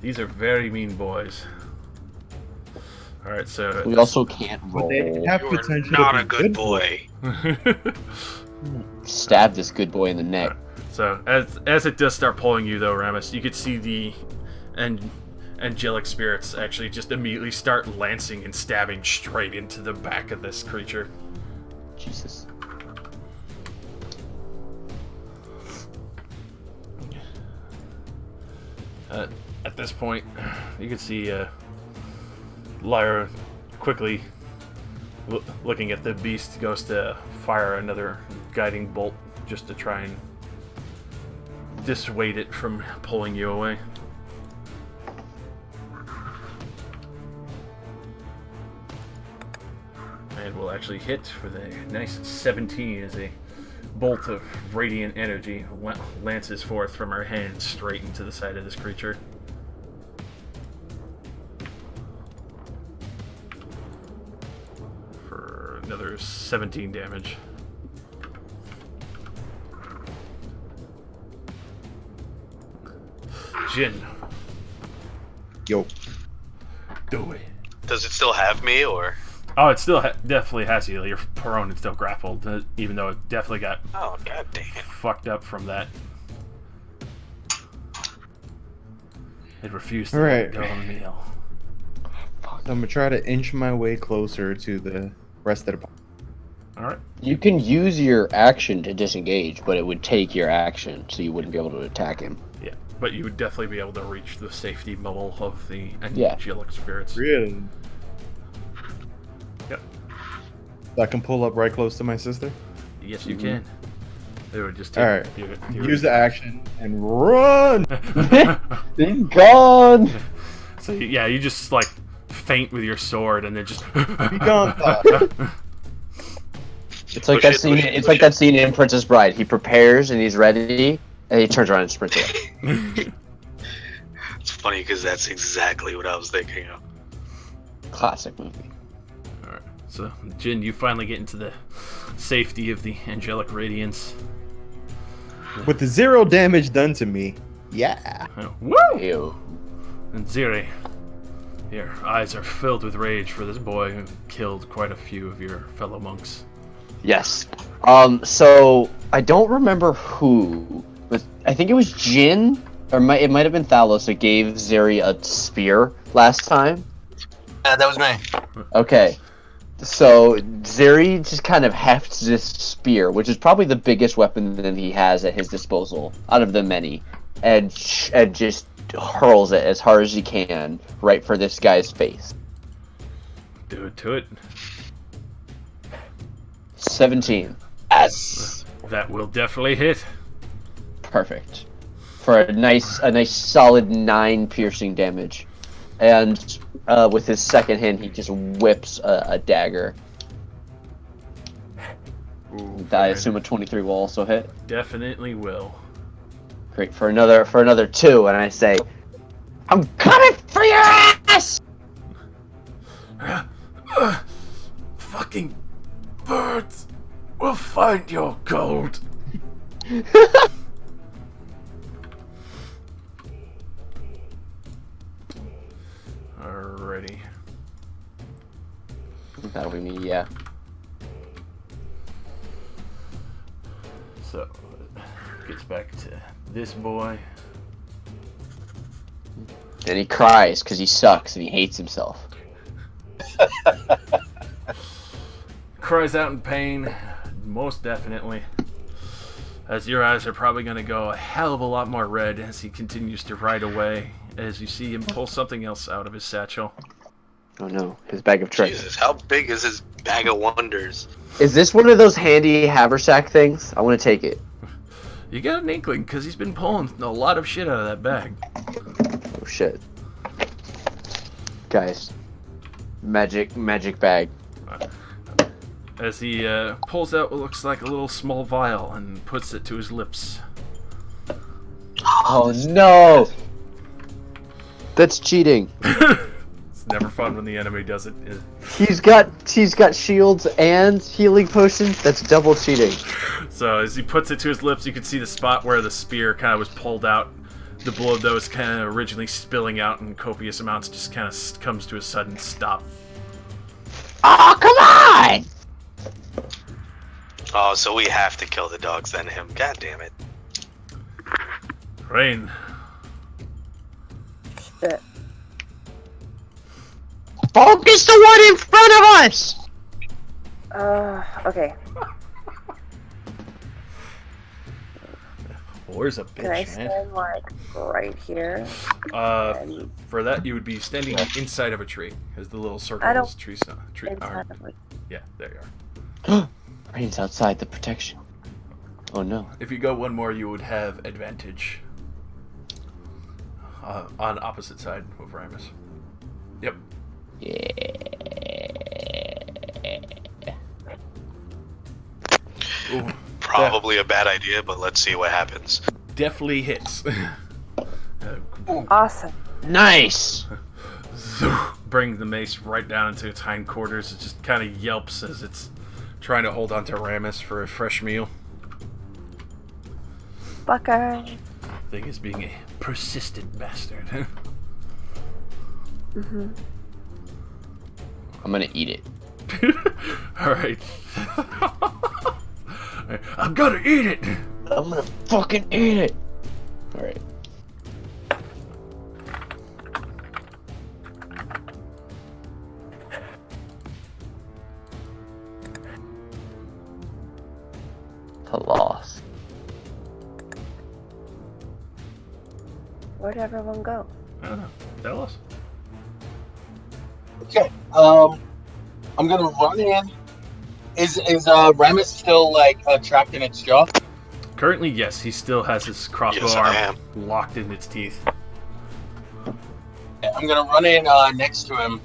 very mean boys. Alright, so We also can't roll. They have You're potential not to a be good boy. Stab this good boy in the neck. So as it does start pulling you though, Ramus, you could see the angelic spirits actually just immediately start lancing and stabbing straight into the back of this creature. Jesus. At this point, you can see Lyra quickly Looking at the beast, goes to fire another guiding bolt just to try and dissuade it from pulling you away. And will actually hit with a nice 17 as a bolt of radiant energy lances forth from her hand straight into the side of this creature. For another 17 damage. Jin. Yo. Do it. Does it still have me, or? Oh, it still definitely has you. You're prone and still grappled, even though it definitely got Oh, god dang it. fucked up from that. It refused to Alright. go on the meal. So I'm gonna try to inch my way closer to the rest of the. Alright. You can use your action to disengage, but it would take your action, so you wouldn't be able to attack him. Yeah, but you would definitely be able to reach the safety bubble of the Yeah. angelic spirits. Really? Yep. So I can pull up right close to my sister. Yes, you can. It would just take Alright. you Use the action and run. Be gone! So yeah, you just like faint with your sword and then just Be gone. It's like Push that it, scene. push it, It's push like it. that scene in Princess Bride. He prepares and he's ready, and he turns around and sprints away. It's funny because that's exactly what I was thinking of. Classic movie. Alright, so Jin, you finally get into the safety of the angelic radiance. With the 0 damage done to me. Yeah. Woo! Ew. And Ziri, your eyes are filled with rage for this boy who killed quite a few of your fellow monks. Yes. So I don't remember who, but I think it was Jin, or it might have been Thalos that gave Zeri a spear last time. That was me. Okay. So Zeri just kind of hefts this spear, which is probably the biggest weapon that he has at his disposal out of the many, and just hurls it as hard as he can right for this guy's face. Do it to it. 17. Yes. That will definitely hit. Perfect. For a nice solid 9 piercing damage. And with his second hand, he just whips a dagger. Ooh, I assume a 23 will also hit. definitely will. Great, for another 2, and I say, I'm coming for your ass! Fucking birds will find your gold. Alrighty. That'll be me, yeah. So, gets back to this boy. And he cries because he sucks and he hates himself. Cries out in pain, most definitely. As your eyes are probably going to go a hell of a lot more red as he continues to ride away, as you see him pull something else out of his satchel. Oh no, his bag of tricks. Jesus, how big is his bag of wonders? Is this one of those handy haversack things? I want to take it. You got an inkling, because he's been pulling a lot of shit out of that bag. Oh shit. Guys. Magic bag. As he pulls out what looks like a little small vial and puts it to his lips. Oh no! That's cheating. It's never fun when the enemy does it. He's got shields and healing potions. That's double cheating. So as he puts it to his lips, you can see the spot where the spear kind of was pulled out. The blood that was kind of originally spilling out in copious amounts just kind of comes to a sudden stop. Oh, come on! Oh, so we have to kill the dogs then him. God damn it. Rain. Shit. Focus the one in front of us! Okay. Where's a Can I bitch, man? stand like right here? And For that, you would be standing inside of a tree, as the little circle I don't- is tree. inside of it. Yeah, there you are. Rain's outside the protection. Oh no. If you go one more, you would have advantage. On opposite side of Ramus. Yep. Yeah. Ooh, Probably a bad idea, but let's see what happens. definitely hits. Awesome. Nice. Bring the mace right down into its hindquarters. It just kind of yelps as it's trying to hold on to Ramus for a fresh meal. Buckeye. Thing is being a persistent bastard. Mm-hmm. I'm gonna eat it. Alright. I'm gonna eat it! I'm gonna fucking eat it. Alright. The loss. Where'd everyone go? I don't know. Tell us. Okay. I'm gonna run in. Is Ramus still like trapped in its jaw? Currently, yes, he still has his crossbow Yes, I arm locked in its teeth. Okay, I'm gonna run in next to him,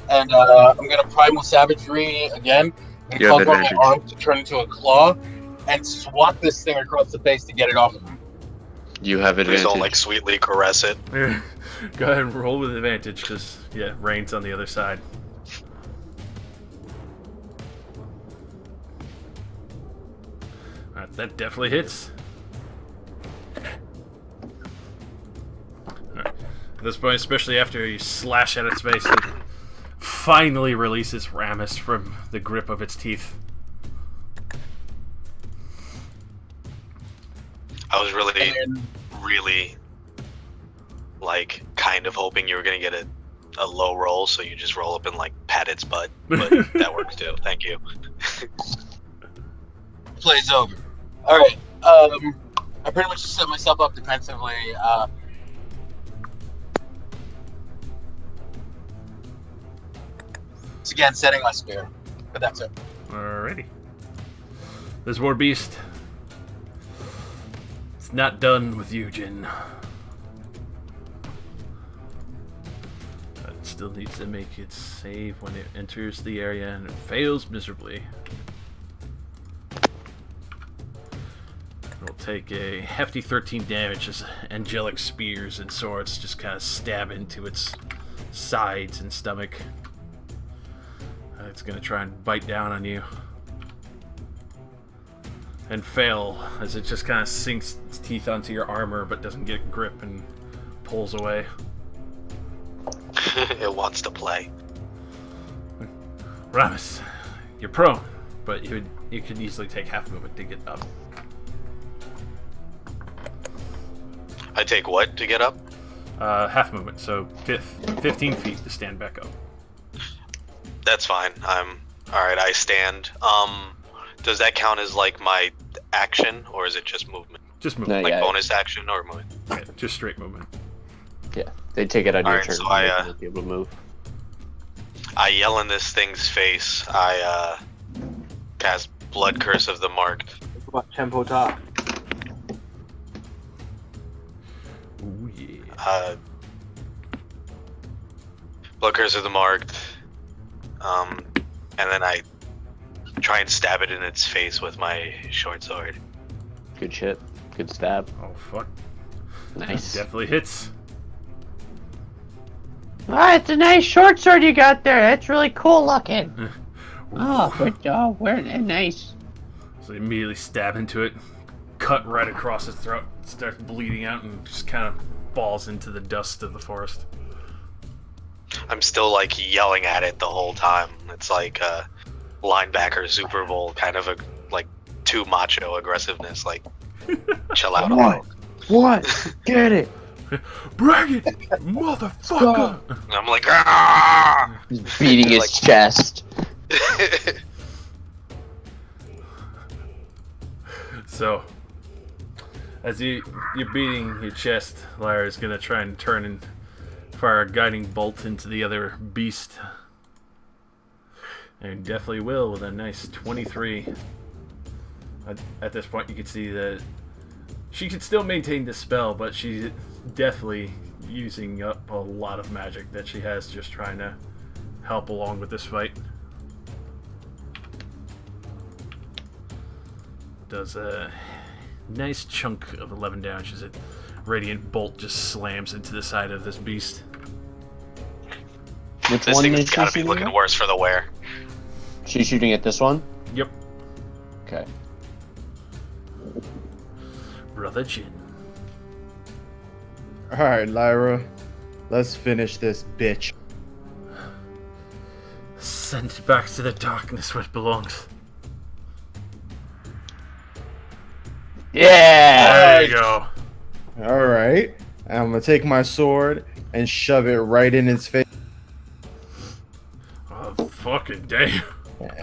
and I'm gonna primal savagery again. And You have cause on my advantage. arm to turn into a claw, and swat this thing across the face to get it off of him. You have Please advantage. don't like sweetly caress it. Go ahead and roll with advantage, because, yeah, Rain's on the other side. Alright, that definitely hits. Alright. At this point, especially after you slash at its face, it finally releases Ramus from the grip of its teeth. I was really, And really, like, kind of hoping you were gonna get a low roll, so you just roll up and, like, pat its butt. But that works too. Thank you. play's over. All right. I pretty much set myself up defensively. It's again setting my spear, but that's it. Alrighty. There's more beast. It's not done with you, Jin. It still needs to make its save when it enters the area, and it fails miserably. It'll take a hefty 13 damage as angelic spears and swords just kind of stab into its sides and stomach. It's going to try and bite down on you. And fail as it just kind of sinks its teeth onto your armor but doesn't get grip and pulls away. It wants to play. Ramus, you're prone, but you could easily take half movement to get up. I take what to get up? Half movement, so 15 feet to stand back up. That's fine. I'm alright. I stand. Does that count as like my action, or is it just movement? Just No, movement. Like yeah. bonus action or movement? Yeah, just straight movement. Yeah, they take it on your Alright, turn. so so I, they won't be able to move. I yell in this thing's face. I cast Blood Curse of the Marked. What tempo top? Ooh, yeah. Blood Curse of the Marked. And then I try and stab it in its face with my short sword. Good shit. Good stab. Oh, fuck. Nice. Definitely hits. Ah, it's a nice short sword you got there. That's really cool looking. Oh, good job. Nice. So you immediately stab into it, cut right across its throat, starts bleeding out, and just kind of falls into the dust of the forest. I'm still like yelling at it the whole time. It's like linebacker Super Bowl kind of a like too macho aggressiveness. Like, chill out a little. What? Get it. Bring it, motherfucker! And I'm like, ah! He's beating his Like- chest. So, as you're beating your chest, Lyra's gonna try and turn and fire a guiding bolt into the other beast. And definitely will with a nice 23. At this point, you can see that she can still maintain the spell, but she's definitely using up a lot of magic that she has just trying to help along with this fight. Does a nice chunk of 11 damage as a radiant bolt just slams into the side of this beast. Which This one thing's is she gotta be shooting looking at? worse for the wear. She's shooting at this one? Yep. Okay. Brother Jin. Alright, Lyra. Let's finish this bitch. Sent back to the darkness where it belongs. Yeah! There you go. Alright. I'm gonna take my sword and shove it right in his face. Oh, fucking damn.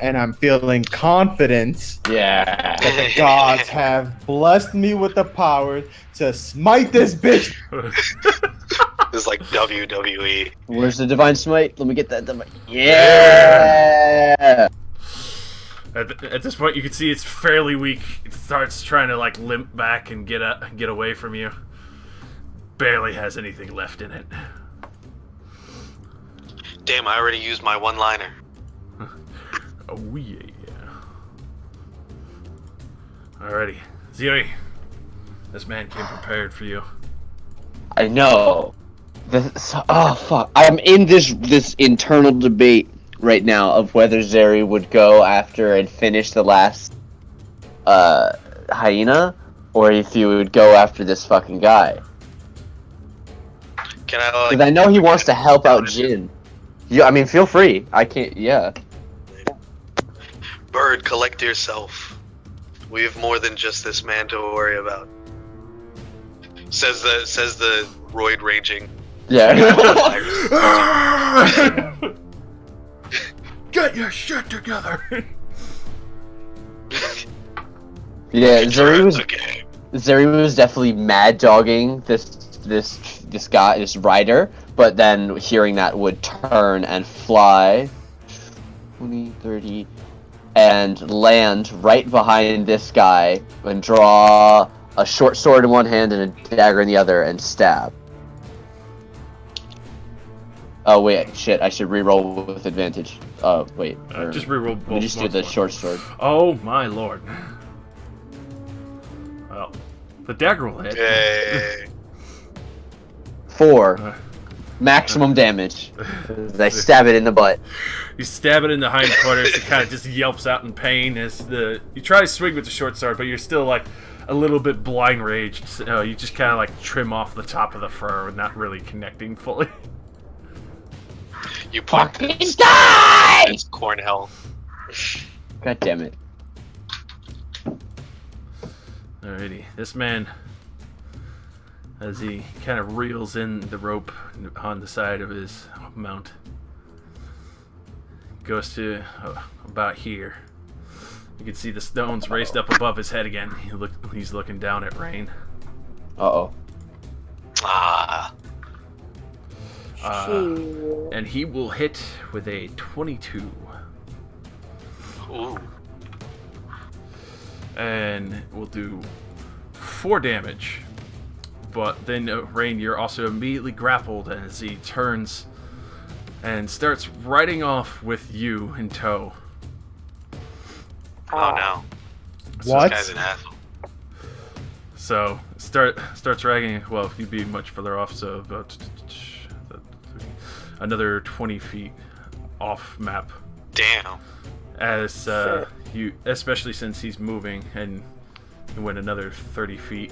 And I'm feeling confidence Yeah. that the gods have blessed me with the power to smite this bitch. This is like WWE. Where's the divine smite? Let me get that divine. Yeah! At this point, you can see it's fairly weak. It starts trying to like limp back and get away from you. Barely has anything left in it. Damn, I already used my one-liner. Oh yeah. Alrighty, Ziri. This man came prepared for you. I know. Oh fuck! I'm in this internal debate right now of whether Zeri would go after and finish the last hyena, or if you would go after this fucking guy. Can I like? Because I know he wants to help out Jin. Yeah, I mean, feel free. I can't. Yeah. Bird, collect yourself. We have more than just this man to worry about. Says the roid raging. Yeah. Get your shit together. Yeah, Okay. Zeri was definitely mad dogging this guy, this rider, but then hearing that would turn and fly 20, 30, and land right behind this guy and draw a short sword in one hand and a dagger in the other and stab. Oh wait, shit, I should reroll with advantage. Oh wait. Just reroll both. We just do the short sword. Oh my lord. Well, the dagger will hit. Yay. 4. Maximum damage. I stab it in the butt. You stab it in the hindquarters. It kind of just yelps out in pain as you try to swing with the short sword, but you're still like a little bit blind raged. So you just kind of like trim off the top of the fur, not really connecting fully. You put Fucking die! it's Cornell. God damn it. Alrighty, this man, as he kind of reels in the rope on the side of his mount, goes to about here. You can see the stones raised up above his head again. He's looking down at Rain. Uh-oh. Ah. And he will hit with a 22. Ooh. And we'll do 4 damage. But then, Rain, you're also immediately grappled as he turns and starts riding off with you in tow. Oh no. What? This guy's an asshole. So, starts dragging. Well, you'd be much further off, so about another 20 feet off map. Damn. As you, especially since he's moving, and he went another 30 feet.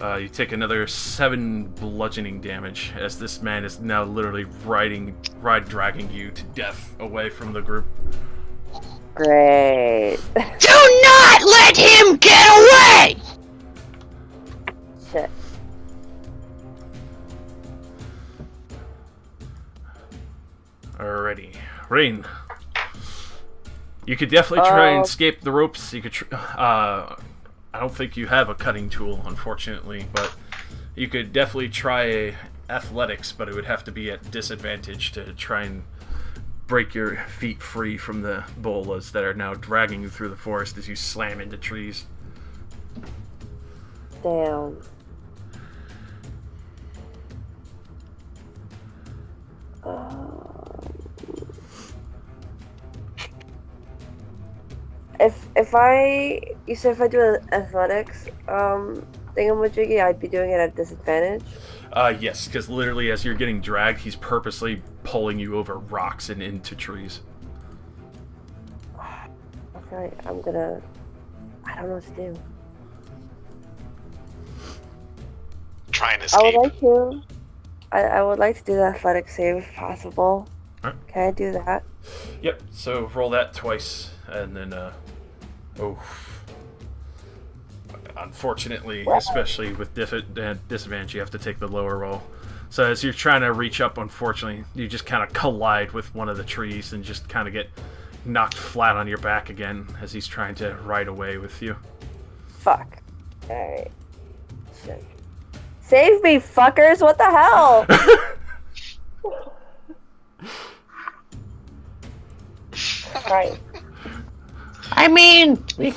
You take another 7 bludgeoning damage as this man is now literally dragging you to death away from the group. Great. Do not let him get away! Shit. Alrighty, Rain. You could definitely try and escape the ropes. You could. I don't think you have a cutting tool, unfortunately, but you could definitely try athletics, but it would have to be at disadvantage to try and break your feet free from the bolas that are now dragging you through the forest as you slam into trees. Damn. You said if I do athletics, thingamajiggy, I'd be doing it at disadvantage. Yes, because literally as you're getting dragged, he's purposely pulling you over rocks and into trees. Okay, I don't know what to do. Try and escape. I would like to do the athletic save if possible. Alright. Can I do that? Yep, so roll that twice, and then, unfortunately, especially with disadvantage, you have to take the lower roll. So as you're trying to reach up, unfortunately, you just kind of collide with one of the trees and just kind of get knocked flat on your back again as he's trying to ride away with you. Fuck. Alright. Shit. Save me, fuckers! What the hell? Right. I mean, we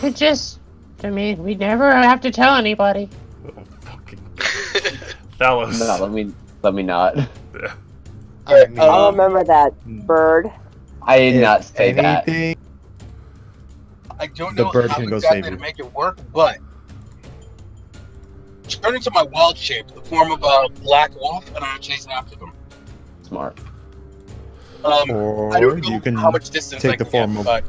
never have to tell anybody. Oh, fucking Thalos. No, let me not. Yeah. I mean, I'll remember that, bird. I did if not say that. anything, I don't The know bird how can go exactly save to you. make it work, but turn into my wild shape, the form of a black wolf, and I'm chasing after them. Smart. I don't or know you can how much distance take I the can form get,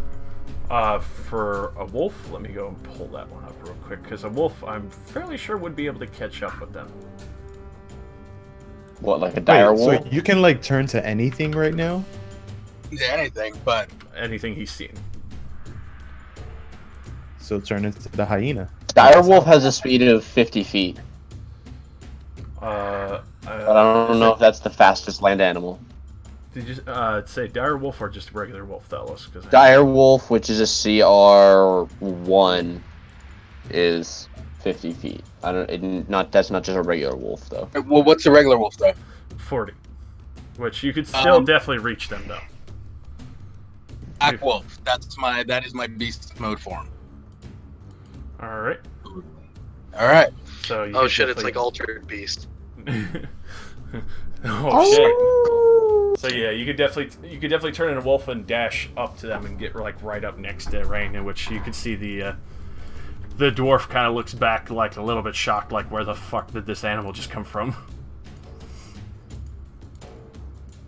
of. but For a wolf, let me go and pull that one up real quick, because a wolf, I'm fairly sure, would be able to catch up with them. What, like a dire Wait, wolf? so you can like turn to anything right now? yeah, anything. But Anything he's seen. So turn into the hyena. Dire wolf has a speed of 50 feet, but I don't know if that's the fastest land animal. Did you say dire wolf or just regular wolf, Thalos? Dire wolf, which is a CR1, is 50 feet. That's not just a regular wolf though. well, what's a regular wolf though? 40. Which you could still definitely reach them though. Black wolf. That is my beast mode form. All right. All right. So you Oh could shit! It's definitely- like altered beast. oh shit. So yeah, you could definitely turn into a wolf and dash up to them and get like right up next to Rain, in which you can see the dwarf kind of looks back like a little bit shocked, like where the fuck did this animal just come from?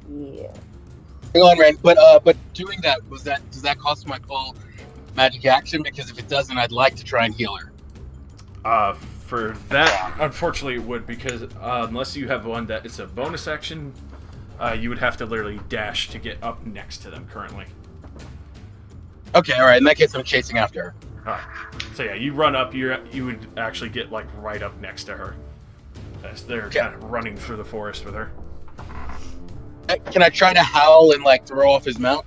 Yeah. Hang on, Ren. But doing that does that cost my full magic action? Because if it doesn't, I'd like to try and heal her. For that, unfortunately, it would, because unless you have one that it's a bonus action, you would have to literally dash to get up next to them currently. Okay, all right. In that case, I'm chasing after her. Alright. So yeah, you run up, you would actually get like right up next to her. As they're kind of running through the forest with her. Can I try to howl and like throw off his mount?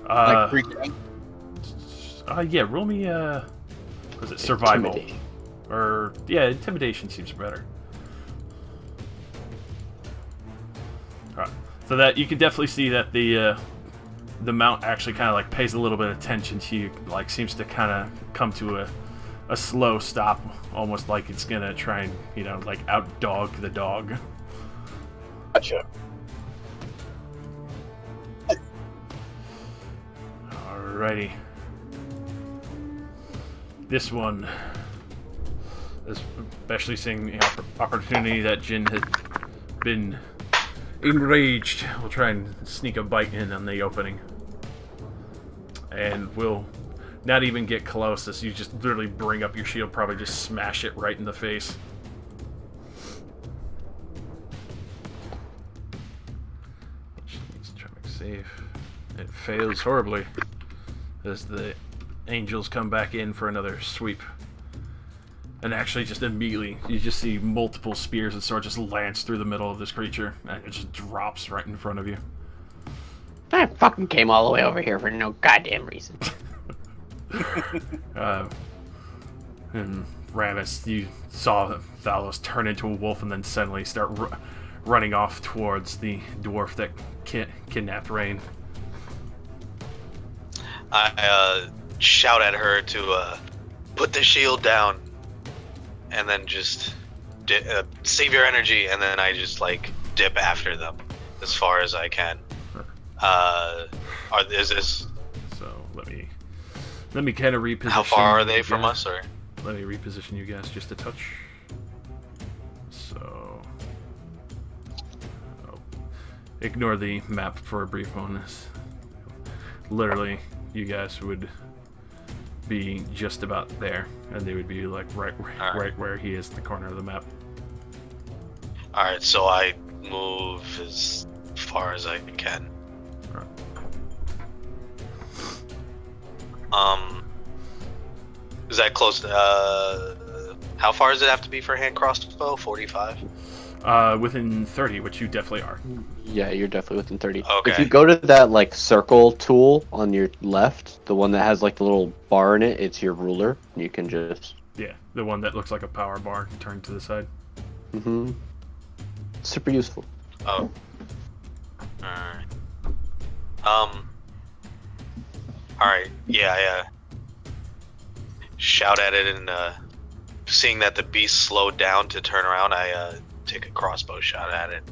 Like freak out? Yeah, roll me was it survival? Intimidation. Or yeah, intimidation seems better. Alright. So that you can definitely see that the mount actually kind of like pays a little bit of attention to you, like seems to kind of come to a slow stop, almost like it's gonna try and, like outdog the dog. Gotcha. Alrighty. This one, especially seeing the opportunity that Jin had been enraged, we'll try and sneak a bite in on the opening. And we'll not even get close as you just literally bring up your shield, probably just smash it right in the face. Let's try to make save. It fails horribly as the angels come back in for another sweep. And actually just immediately, you just see multiple spears and swords just lance through the middle of this creature, and it just drops right in front of you. I fucking came all the way over here for no goddamn reason. And Ramus, you saw Thalos turn into a wolf and then suddenly start running off towards the dwarf that kidnapped Rain. I shout at her to put the shield down, and then just save your energy, and then I just like dip after them as far as I can. Is this? So let me kind of reposition. How far are they you from guys. us, or? Let me reposition you guys just a touch. So, ignore the map for a brief moment. Literally, you guys would be just about there, and they would be like right where he is, in the corner of the map. All right, so I move as far as I can. Alright. Is that close to, how far does it have to be for hand crossbow? 45? Within 30, which you definitely are. Yeah, you're definitely within 30. Okay. If you go to that like circle tool on your left, the one that has like the little bar in it, it's your ruler. You can just. Yeah, the one that looks like a power bar turned to the side. Mm-hmm. Super useful. Oh. Alright. Alright, yeah. Shout at it, and seeing that the beast slowed down to turn around, I take a crossbow shot at it.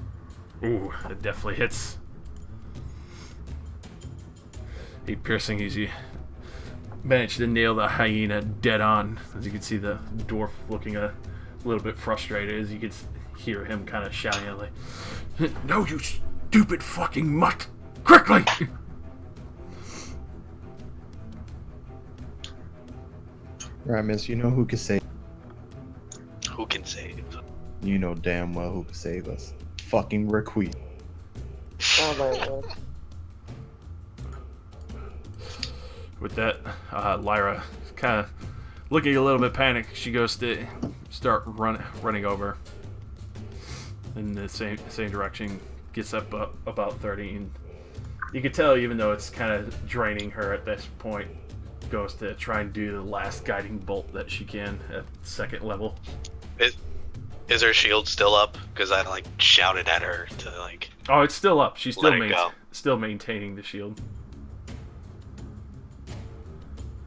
Ooh, it definitely hits. 8 piercing as you managed to nail the hyena dead on. As you can see the dwarf looking a little bit frustrated, as you could hear him kind of shouting like, "No, you stupid fucking mutt! Quickly!" Ramus, you know who can save? Who can save? You know damn well who can save us. Fucking Requiem. Oh my lord. With that, Lyra kind of looking a little bit panicked. She goes to start running over in the same direction. Gets up about 30, and you can tell, even though it's kind of draining her at this point, goes to try and do the last guiding bolt that she can at 2nd level. Is her shield still up? Because I like shouted at her to like. Oh, it's still up. She's Let it go. still maintaining the shield.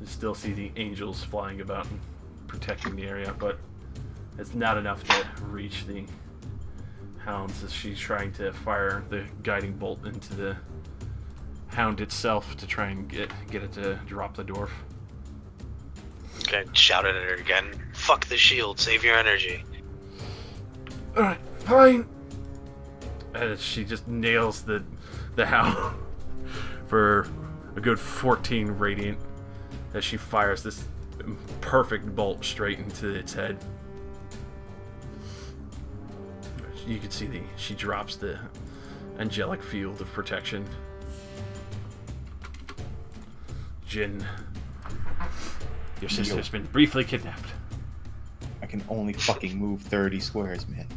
You still see the angels flying about and protecting the area, but it's not enough to reach the hounds as she's trying to fire the guiding bolt into the hound itself to try and get it to drop the dwarf. Okay, shouted at her again. Fuck the shield. Save your energy. Alright, fine. As she just nails the hound for a good 14 radiant as she fires this perfect bolt straight into its head. You can see she drops the angelic field of protection. Jin, your sister's been briefly kidnapped. I can only fucking move 30 squares, man.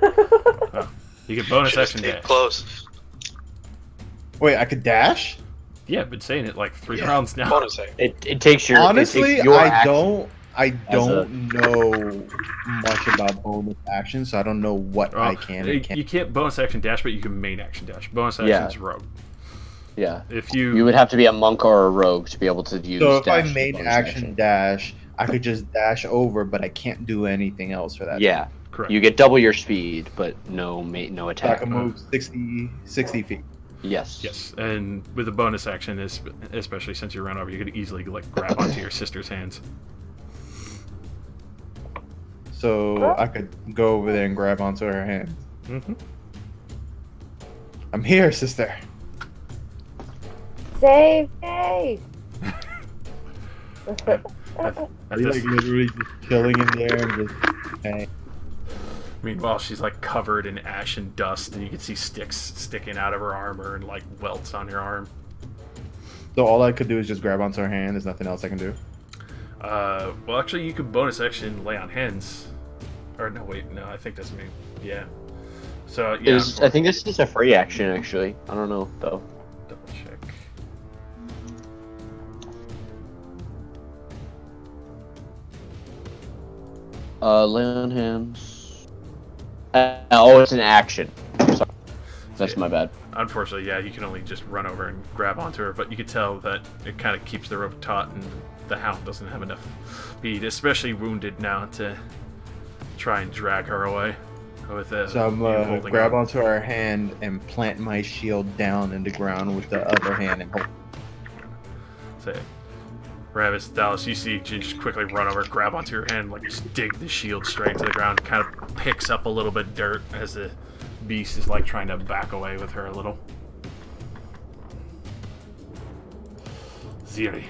Oh, you get bonus Should've action stayed dash. close. Wait, I could dash? Yeah, I've been saying it like 3 rounds now. Bonus action. It takes your. Honestly, it takes your I action. don't know much about bonus actions, so I don't know what I can and can't. You can't bonus action dash, but you can main action dash. Bonus action Yeah. is rogue. Yeah. If You would have to be a monk or a rogue to be able to use. So if I dash main bonus action dash, I could just dash over, but I can't do anything else for that. Yeah. correct. You get double your speed, but no So I attack. can move 60 feet. Yes. Yes, and with a bonus action, especially since you run over, you could easily like grab onto your sister's hands. So I could go over there and grab onto her hand. Mm-hmm. I'm here, sister. Save me! Are you like literally just chilling in there and just hang? Meanwhile, she's like covered in ash and dust, and you can see sticks sticking out of her armor and like welts on her arm. So all I could do is just grab onto her hand. There's nothing else I can do. Well, actually, you could bonus action lay on hands. Or no, wait, no, I think that's me. Yeah. So yeah, I think this is a free action, actually. I don't know, though. double check. Lay on hands. Oh, it's an action. Sorry. That's my bad. Unfortunately, yeah, you can only just run over and grab onto her, but you can tell that it kind of keeps the rope taut, and the hound doesn't have enough speed, especially wounded now, to try and drag her away. With So I'm you gonna holding grab on. onto her hand and plant my shield down in the ground with the other hand and hold. Say, Ravis, Dallas, you see Jin just quickly run over, grab onto her hand, like just dig the shield straight into the ground, kind of picks up a little bit of dirt as the beast is like trying to back away with her a little. Ziri.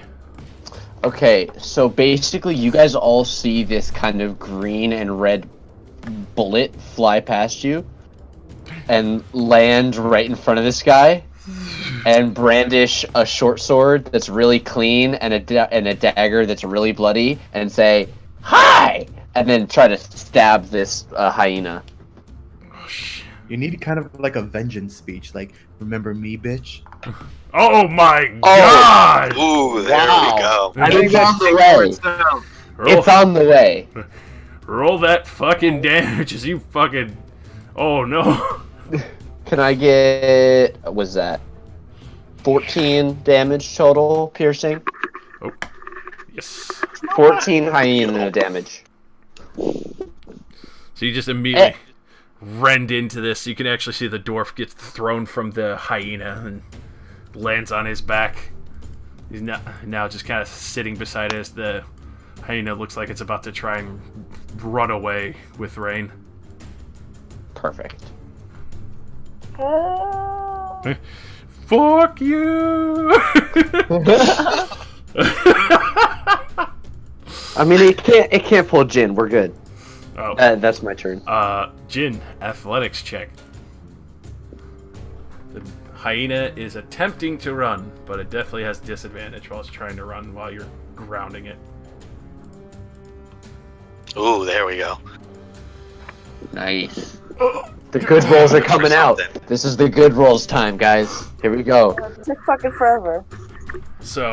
Okay, so basically you guys all see this kind of green and red bullet fly past you and land right in front of this guy and brandish a short sword that's really clean and a dagger that's really bloody and say, "Hi!" and then try to stab this hyena. Oh, shit. You need kind of like a vengeance speech, like "Remember me, bitch." Oh my god! Ooh, there Wow. we go. I think It's that's on the the way. way. Down. Roll, It's on the way. roll that fucking damage as you fucking... Oh no. Can I get... what was that? 14 damage total piercing? Oh. Yes. 14 hyena damage. So you just immediately rend into this. You can actually see the dwarf gets thrown from the hyena and lands on his back. He's now just kind of sitting beside it as the hyena looks like it's about to try and run away with Rain. Perfect. Fuck you! I mean, it can't pull Jin. We're good. Oh. That's my turn. Jin, athletics check. The hyena is attempting to run, but it definitely has disadvantage while it's trying to run while you're grounding it. Ooh, there we go. Nice. The good rolls are coming out. Something. This is the good rolls time, guys. Here we go. It took fucking forever. So,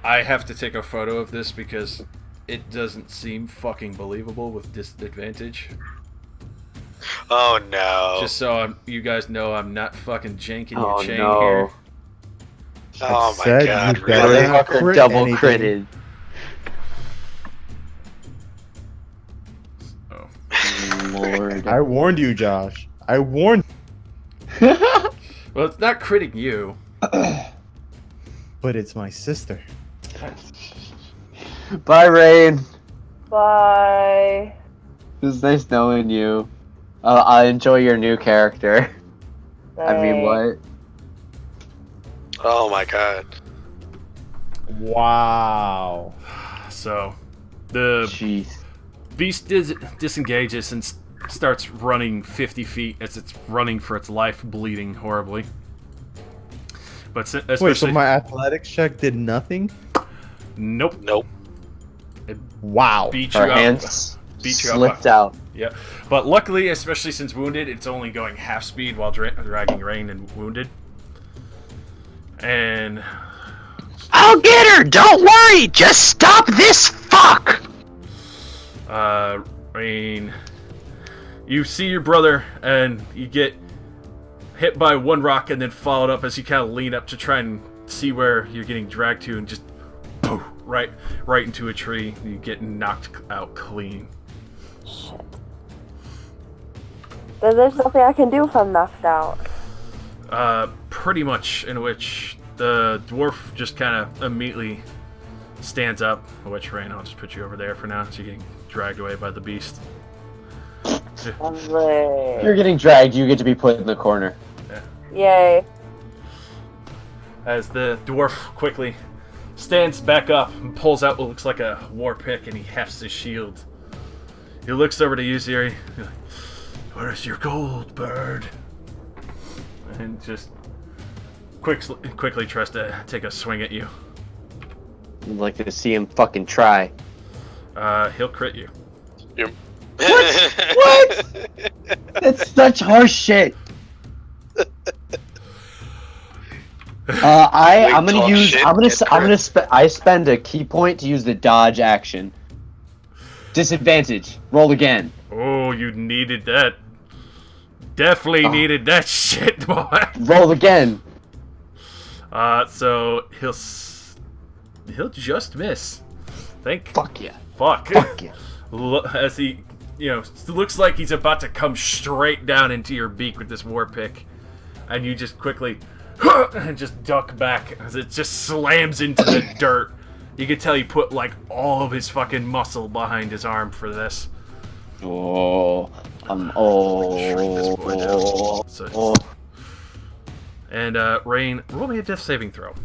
I have to take a photo of this because it doesn't seem fucking believable with disadvantage. Oh no. Just so you guys know, I'm not fucking janking your Oh chain no. here. Oh my said god, you better really? not Motherfucker crit double anything. critted. Oh. Lord. I warned you, Josh. I warned. Well, it's not critting you. But it's my sister. Bye, Rain. Bye. It was nice knowing you. I enjoy your new character. I mean, what? Oh my god. Wow. So, the Jeez. beast disengages and starts running 50 feet as it's running for its life, bleeding horribly. But especially... Wait, so my athletics check did nothing? Nope. Nope. Wow. Beat you Her out. hands Beat you up. slipped out. Yeah. But luckily, especially since wounded, it's only going half speed while dragging Rain and wounded. And... I'll get her! Don't worry! Just stop this fuck! Rain... You see your brother, and you get hit by one rock and then followed up as you kind of lean up to try and see where you're getting dragged to, and just poof, right into a tree. You get knocked out clean. Shit. Then there's nothing I can do if I'm knocked out. Pretty much, in which the dwarf just kind of immediately stands up. Which, Rain, I'll just put you over there for now, so you're getting dragged away by the beast. Lovely. You're getting dragged. You get to be put in the corner. Yay. As the dwarf quickly stands back up and pulls out what looks like a war pick, and he hefts his shield. He looks over to you, Ziri. Where's your gold, bird? And just quickly tries to take a swing at you. I'd like to see him fucking try. He'll crit you. What? That's such horse shit. I'm gonna use. I spend a key point to use the dodge action Disadvantage. Roll again. Oh, you needed that. Definitely needed that shit, boy. Roll again. So he'll just miss. Fuck yeah. Fuck. Fuck yeah. As he, looks like he's about to come straight down into your beak with this war pick, and you just quickly and just duck back as it just slams into the dirt. You could tell he put like all of his fucking muscle behind his arm for this. Oh. Shrink this boy down. So, and Rain, roll me a death saving throw.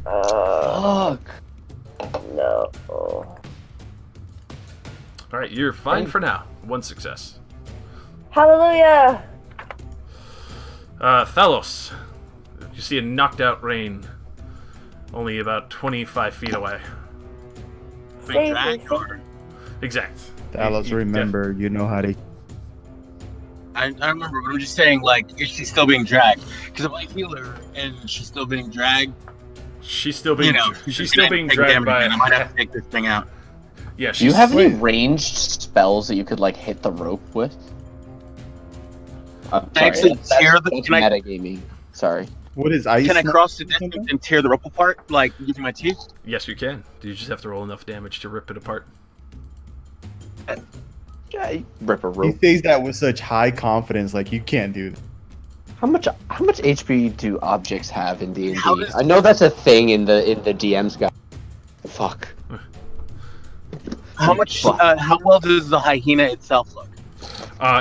Fuck. No. Alright, you're fine for now. 1 success. Hallelujah! Thalos. You see a knocked out Rain only about 25 feet away. Big drag or... Exact. Dallas, remember, you know how to. I remember, but I'm just saying, like, is she still being dragged? Because if I heal her and she's still being dragged, She's still being she's still being dragged by. I might have to take this thing out. Yeah. Do you have any ranged spells that you could like hit the rope with? Can I actually tear the? That's Can I metagaming. Sorry. What is ice? can I now? cross the distance and tear the rope apart, like using my teeth? Yes, you can. You just have to roll enough damage to rip it apart. Yeah, rip a He rope. says that with such high confidence, like you can't do that. How much HP do objects have in D&D? How does- I know that's a thing in the DM's guide. Fuck. How much? How well does the hyena itself look?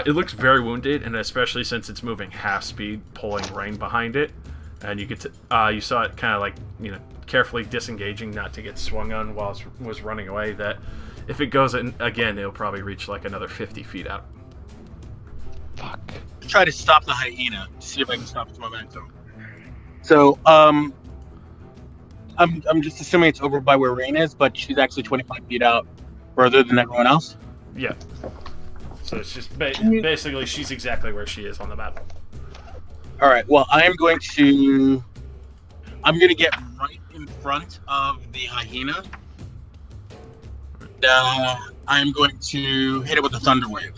It looks very wounded, and especially since it's moving half speed, pulling Rain behind it, and you you saw it kind of like carefully disengaging, not to get swung on while it was running away. That if it goes in again, it'll probably reach like another 50 feet out. Fuck. Try to stop the hyena. See if I can stop its momentum. So, I'm just assuming it's over by where Rain is, but she's actually 25 feet out further than everyone else. Yeah. So it's just basically she's exactly where she is on the map. All right. Well, I'm going to get right in front of the hyena. I'm going to hit it with a thunder wave.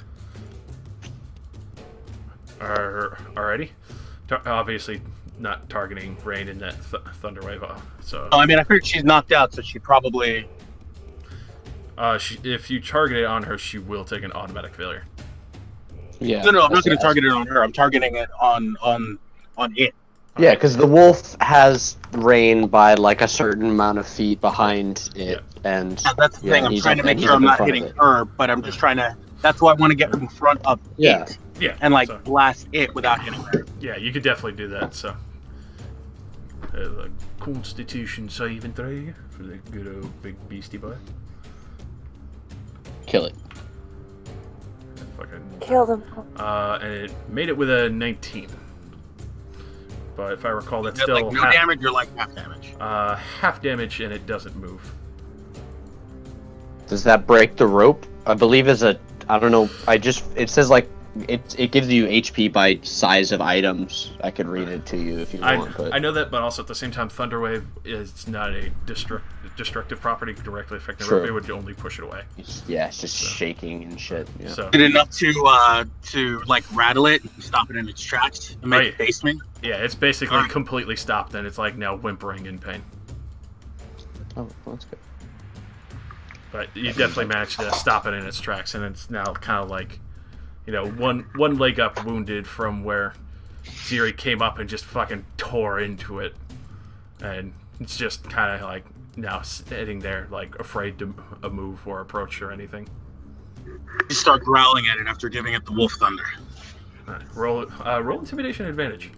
Alrighty. Obviously not targeting Rain in that thunder wave. So. Oh, I mean, I figured she's knocked out, so she probably. If you target it on her, she will take an automatic failure. Yeah. No, I'm not going to target it on her. I'm targeting it on it. Yeah, because the wolf has Rain by like a certain amount of feet behind it, and Yeah, that's the thing. I'm he's trying to up- make he's sure up I'm in not front of hitting it. her, but I'm just trying to. That's why I want to get in front of Yeah. it Yeah. and like so, blast it without hitting her. yeah, you could definitely do that. So. The Constitution saving throw for the good old big beastie boy. Kill it. Fucking. Killed him. And it made it with a 19. But if I recall, that's Is that, still like no damage or like half damage. half damage, and it doesn't move. Does that break the rope? I believe is a. I don't know. It says like it gives you HP by size of items. I could read it to you if you want. But I know that, but also at the same time, Thunderwave is not a destructive property directly affecting the True. rope. It would only push it away. it's just shaking and shit. Yeah. So Did enough to like rattle it and stop it in its tracks and make Right. it face me? yeah, it's basically Alright. completely stopped, and it's like now whimpering in pain. Oh, well, that's good. But you definitely managed to stop it in its tracks, and it's now kind of like, one leg up, wounded from where Ziri came up and just fucking tore into it, and it's just kind of like now sitting there, like afraid to move or approach or anything. You start growling at it after giving it the wolf thunder. Alright, roll intimidation advantage.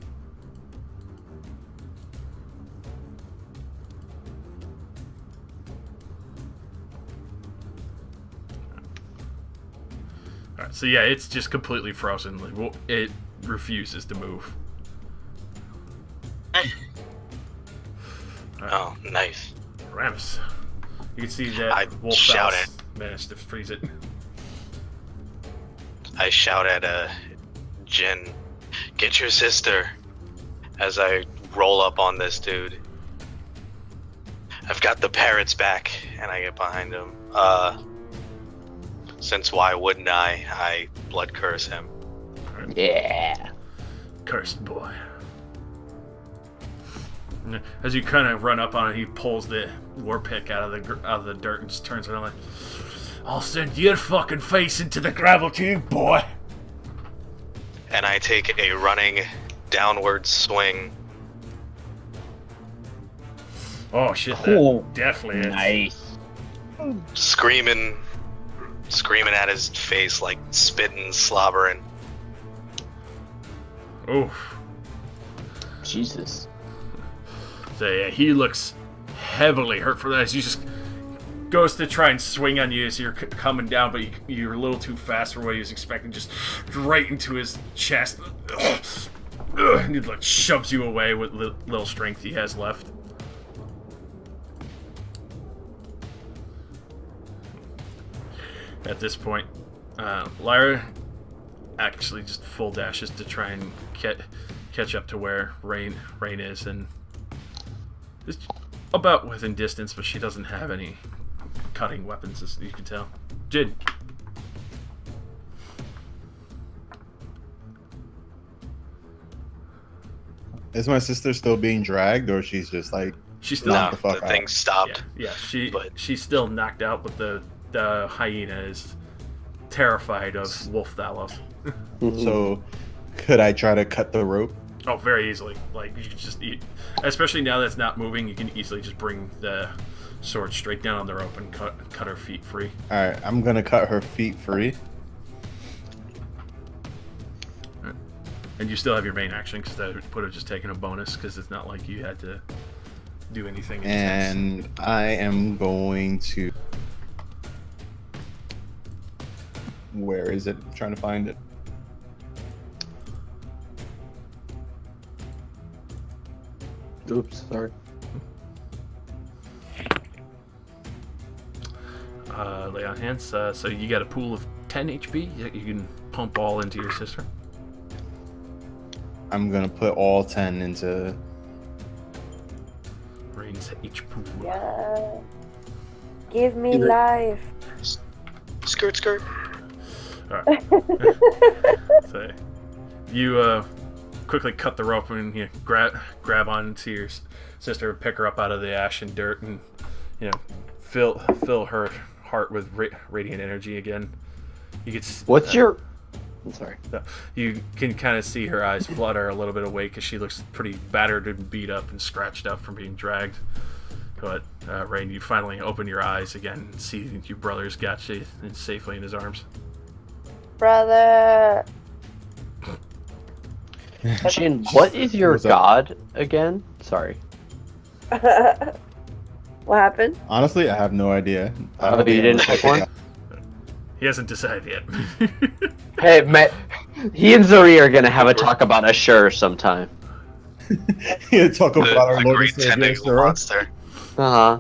Alright, so yeah, it's just completely frozen. Like, it refuses to move. Oh, nice. Ramus. You can see that I Wolf shout Mouse managed to freeze it. I shout at Jin, get your sister, as I roll up on this dude. I've got the parrots back, and I get behind him. since why wouldn't I blood curse him. Yeah. Cursed boy. As you kind of run up on it, he pulls the war pick out of the dirt and just turns it on like, I'll send your fucking face into the gravel too, boy. And I take a running downward swing. Oh shit, Cool. that definitely is. Nice. Screaming at his face, like spitting, slobbering. Oof. Jesus. So yeah, he looks heavily hurt for that. As you just goes to try and swing on you as you're coming down, but you're a little too fast for what he was expecting. Just right into his chest. And he like shoves you away with little strength he has left. At this point, Lyra actually just full dashes to try and catch up to where Rain is, and is about within distance, but she doesn't have any cutting weapons, as you can tell. Jin. Is my sister still being dragged, or she's just like She's still No, the fuck the out? thing stopped. Yeah, But- she's still knocked out, but the hyena is terrified of Wolf Thalos. So, could I try to cut the rope? Oh, very easily. Like, you can just especially now that it's not moving, you can easily just bring the sword straight down on the rope and cut her feet free. All right, I'm gonna cut her feet free. And you still have your main action, because that would have just taken a bonus, because it's not like you had to do anything intense. And I am going to. Where is it? I'm trying to find it. Oops, sorry. Lay on hands. So you got a pool of 10 HP that you can pump all into your sister. I'm gonna put all 10 into. Rain's H pool. Yeah. Give me life. Skirt, skirt. Alright. So you quickly cut the rope and you grab onto your sister, pick her up out of the ash and dirt, and fill her heart with radiant energy again. You can What's your... I'm sorry. You can kind of see her eyes flutter a little bit awake because she looks pretty battered and beat up and scratched up from being dragged. But Rain, you finally open your eyes again and see that your brother's got you safely in his arms. Brother. Jin, what is your What's up? god again? Sorry. What happened? Honestly, I have no idea. I Oh, don't you think didn't I pick one? ever- He hasn't decided yet. Hey, he and Zuri are gonna have a talk about Ashur sometime. Yeah, talk about our The Lord great and Savior, tentacle Sarah. monster. Uh-huh.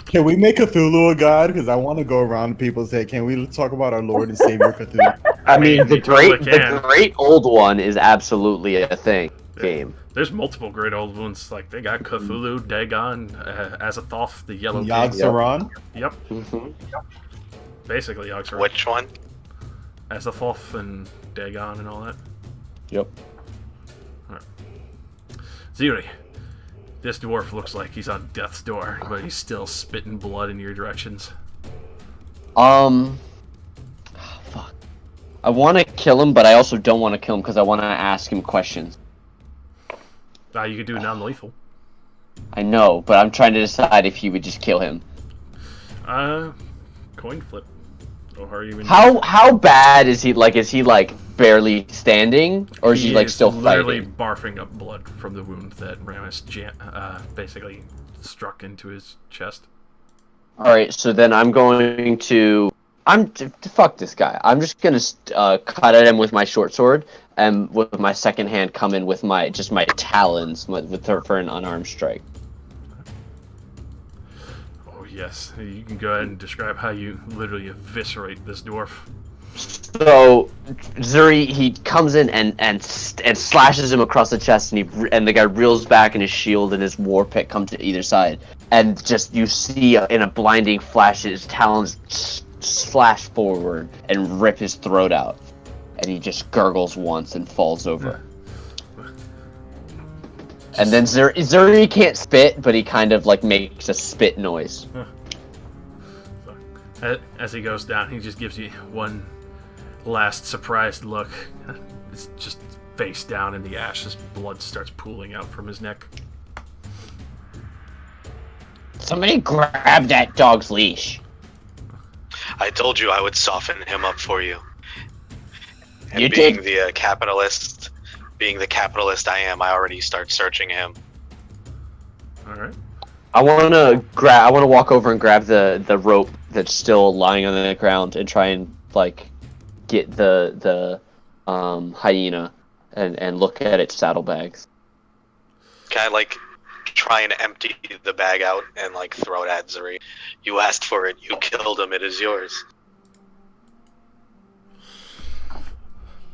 Can we make Cthulhu a god? Because I want to go around to people and say, can we talk about our Lord and Savior Cthulhu? I mean, the you totally can. the great old one is absolutely a thing. Game. There's multiple great old ones. Like, they got Cthulhu, Dagon, Azathoth, the Yellow Yog King. Saron? Yep, Mm-hmm. basically Yogg-Saron. Which one? Azathoth and Dagon and all that. Yep. Zuri, this dwarf looks like he's on death's door, but he's still spitting blood in your directions. Fuck. I want to kill him, but I also don't want to kill him because I want to ask him questions. You could do non-lethal. I know, but I'm trying to decide if he would just kill him. Coin flip. Or even How bad is he? Like, is he like barely standing, or is he like still literally fighting? barfing up blood from the wound that Ramus basically struck into his chest. All right, so then I'm going to. Fuck this guy. I'm just gonna cut at him with my short sword, and with my second hand come in with my talons with her for an unarmed strike. Oh yes, you can go ahead and describe how you literally eviscerate this dwarf. So Zuri, he comes in and slashes him across the chest, and the guy reels back, and his shield and his war pick come to either side, and just you see in a blinding flash his talons slash forward and rip his throat out, and he just gurgles once and falls over. And then Zuri can't spit, but he kind of like makes a spit noise. So, as he goes down, he just gives you one last surprised look. It's just face down in the ashes. Blood starts pooling out from his neck. Somebody grab that dog's leash. I told you I would soften him up for you. And You being did. the capitalist I am, I already start searching him. All right. I want to walk over and grab the rope that's still lying on the ground and try and like get the hyena and look at its saddlebags. Can I like try and empty the bag out and like throw it at Zuri? You asked for it. You killed him. It is yours.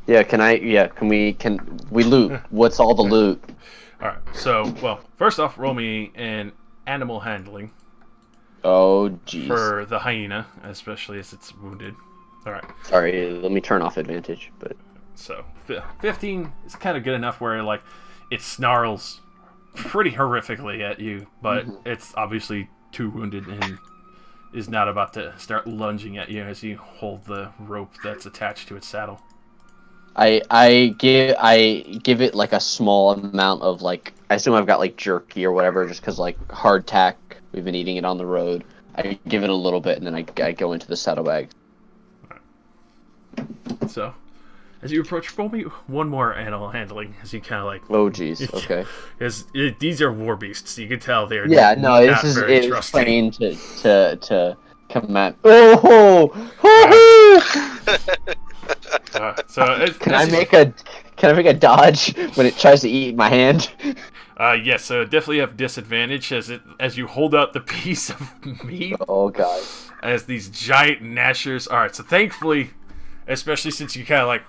Yeah, can we loot? What's all the loot? All right. So, well, first off, roll me an animal handling Oh, jeez. for the hyena, especially as it's wounded. All right. Sorry, let me turn off advantage. But So 15 is kind of good enough where like it snarls pretty horrifically at you, but it's obviously too wounded and is not about to start lunging at you as you hold the rope that's attached to its saddle. I give it like a small amount of like, I assume I've got like jerky or whatever, just because like hardtack. We've been eating it on the road. I give it a little bit and then I go into the saddlebag. So, as you approach, roll me one more animal handling as you kind of like. Oh, jeez. Okay. These are war beasts. You can tell they're Yeah. No, not this is very it's trusting. trained to come at. Oh! Can I make a dodge when it tries to eat my hand? Yes, so definitely have disadvantage as you hold out the piece of meat. Oh god. As these giant gnashers. Alright, so thankfully, especially since you kind of like,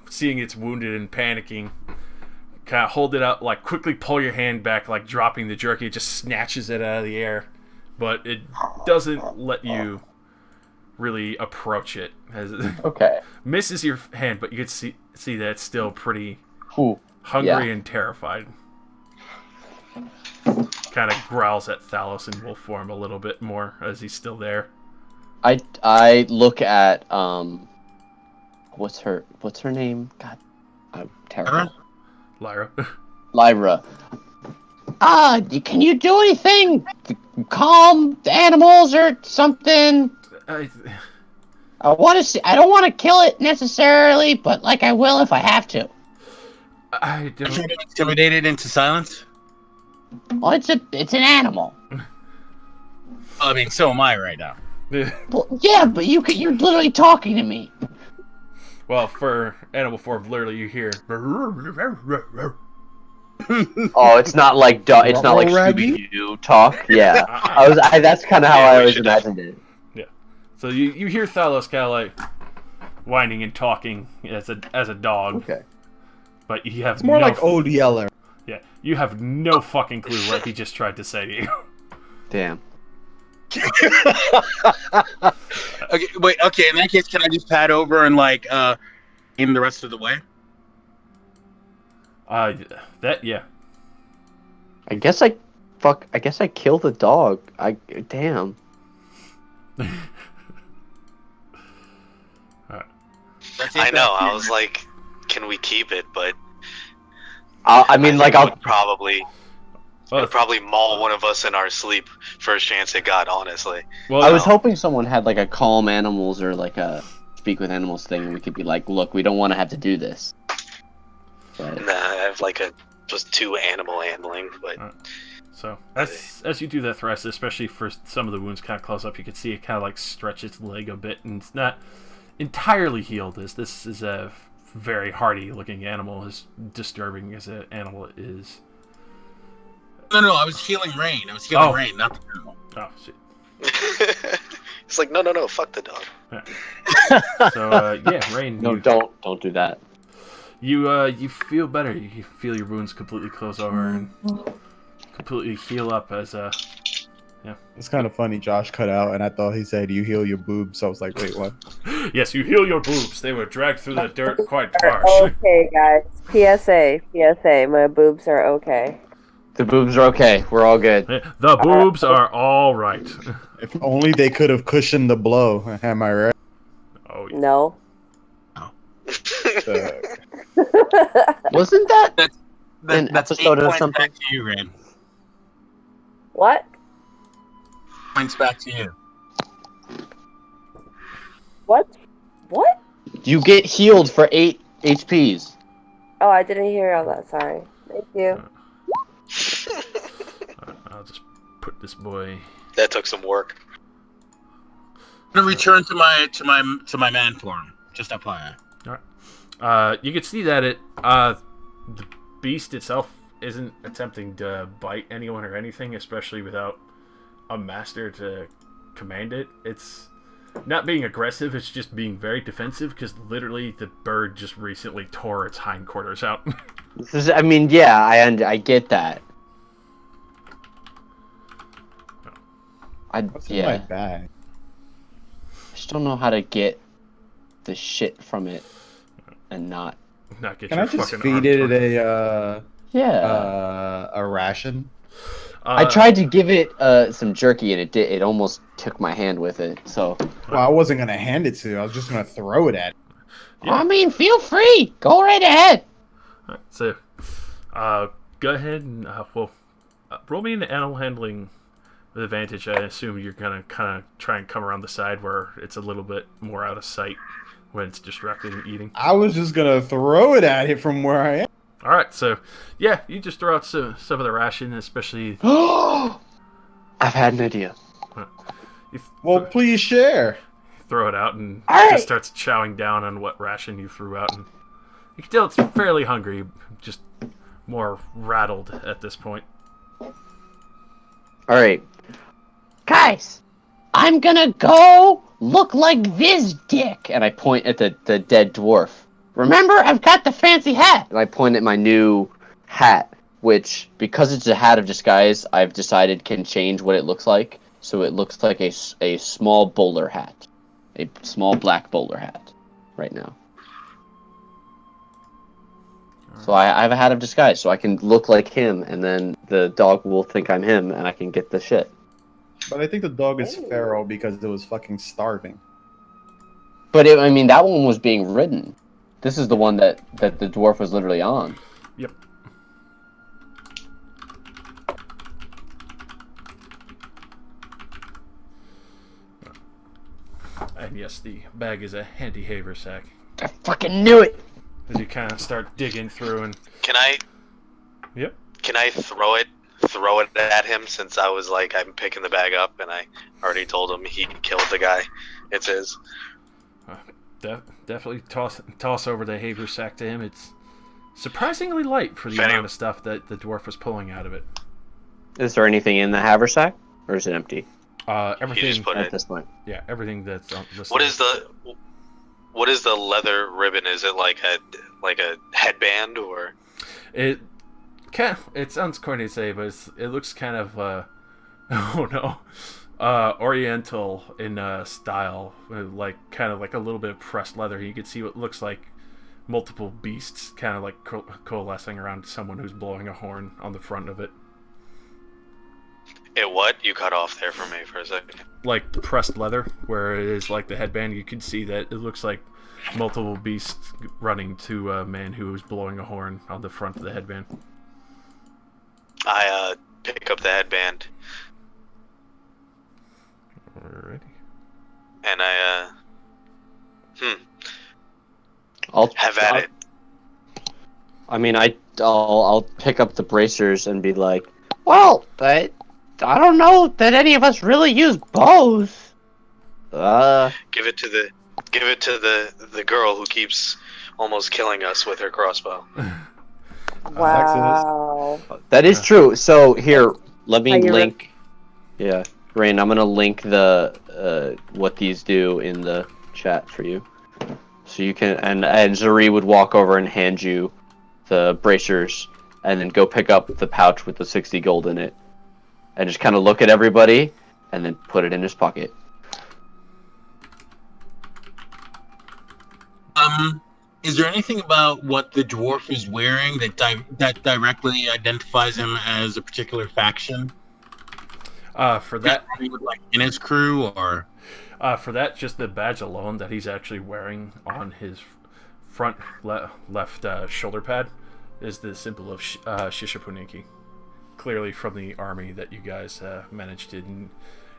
seeing it's wounded and panicking, kind of hold it out, like quickly pull your hand back, like dropping the jerky, it just snatches it out of the air. But it doesn't let you really approach it. As it Okay. misses your hand, but you can see that it's still pretty Ooh. hungry Yeah. and terrified. Kind of growls at Thalos in wolf form a little bit more as he's still there. I look at what's her name? God, I'm terrible. Lyra. Lyra. Can you do anything? Calm the animals or something? I I don't want to kill it necessarily, but like I will if I have to. don't. Intimidated into silence. Well, it's an animal. I mean, so am I right now. Well, yeah, but you're literally talking to me. Well, for animal form, literally you hear. Oh, it's not like it's not like Raggy? Scooby-Doo talk. Yeah, that's kind of how Yeah, I we always should imagined it. So you hear Thalos kind of like whining and talking as a dog, Okay. but you have It's more no like Old Yeller. Yeah, you have no fucking clue what he just tried to say to you. Damn. Okay, wait. Okay, in that case, can I just pad over and like aim the rest of the way? Yeah. I guess I kill the dog. Damn. I know. I was like, can we keep it? But I mean, like it I'll would probably maul one of us in our sleep first chance it got. Honestly. Well, I was hoping someone had like a calm animals or like a speak with animals thing, and we could be like, look, we don't want to have to do this. But Nah, I have like just 2 animal handling, but So as you do that thrust, especially for some of the wounds kind of close up, you can see it kind of like stretch its leg a bit, and it's not entirely healed. As this is a very hardy looking animal, as disturbing as an animal is. No, I was healing Rain. I was healing Rain, not the animal. Oh shit. it's like no, fuck the dog. Yeah. So yeah, Rain. no, don't do that. You feel better. You feel your wounds completely close over and completely heal up as It's kind of funny. Josh cut out, and I thought he said you heal your boobs. So I was like, wait, what? Yes, you heal your boobs. They were dragged through the dirt quite harsh. Okay, guys. PSA. My boobs are okay. The boobs are okay. We're all good. The boobs are all right. If only they could have cushioned the blow. Am I right? Oh, yeah. No. Wasn't that an That's episode 8 or points something? back to you, Rain. What? Points back to you. What? What? You get healed for 8 HPs. Oh, I didn't hear all that. Sorry. Thank you. I'll just put this boy. That took some work. I'm gonna return to my man form. Just FYI. You can see that the beast itself isn't attempting to bite anyone or anything, especially without a master to command it. It's not being aggressive, it's just being very defensive, because literally the bird just recently tore its hindquarters out. I mean, yeah, I get that. What's in my bag? I just don't know how to get the shit from it and not. Not get Can your I just fucking feed arm torn. a ration? I tried to give it some jerky and it almost took my hand with it. So. Well, I wasn't gonna hand it to you. I was just gonna throw it at it. Yeah. I mean, feel free. Go right ahead. Alright, so, go ahead and, roll me an animal handling with advantage. I assume you're gonna kind of try and come around the side where it's a little bit more out of sight when it's distracted and eating. I was just gonna throw it at it from where I am. Alright, so, yeah, you just throw out some of the ration, especially... I've had an idea. Well, please share. Throw it out, and Alright. just starts chowing down on what ration you threw out. And you can tell it's fairly hungry, just more rattled at this point. Alright. Guys, I'm gonna go look like this dick. And I point at the dead dwarf. Remember, I've got the fancy hat. And I point at my new hat, which, because it's a hat of disguise, I've decided can change what it looks like. So it looks like a small bowler hat. A small black bowler hat right now. So I have a hat of disguise, so I can look like him, and then the dog will think I'm him, and I can get the shit. But I think the dog is feral because it was fucking starving. But I mean, that one was being ridden. This is the one that the dwarf was literally on. Yep. And yes, the bag is a handy haversack. I fucking knew it. As you kind of start digging through and... Can I Yep. throw it at him, since I was like, I'm picking the bag up and I already told him he killed the guy? It's his. Definitely toss over the haversack to him. It's surprisingly light for the Any- amount of stuff that the dwarf was pulling out of it. Is there anything in the haversack, or is it empty He Everything. just put at it. this point? Yeah, everything that's on listed. What is the leather ribbon? Is it like a headband, or? It sounds corny to say, but it looks kind of oh no, oriental in style, like kind of like a little bit of pressed leather. You can see what looks like multiple beasts kind of like coalescing around someone who's blowing a horn on the front of it. It what? You cut off there for me for a second. Like pressed leather, where it is like the headband. You can see that it looks like multiple beasts running to a man who is blowing a horn on the front of the headband. I pick up the headband Alrighty. and I I'll have at it. I mean, I'll pick up the bracers and be like, Well, I don't know that any of us really use bows. Give it to the girl who keeps almost killing us with her crossbow. Wow. that is true. So here, let me Are you link. Yeah, Rain, I'm gonna link the what these do in the chat for you, so you can. And Zuri would walk over and hand you the bracers, and then go pick up the pouch with the 60 gold in it. and just kind of look at everybody, and then put it in his pocket. Is there anything about what the dwarf is wearing that directly identifies him as a particular faction? For that, Like in his crew, or for that, just the badge alone that he's actually wearing on his front left shoulder pad is the symbol of Shishipuniki. Clearly from the army that you guys managed to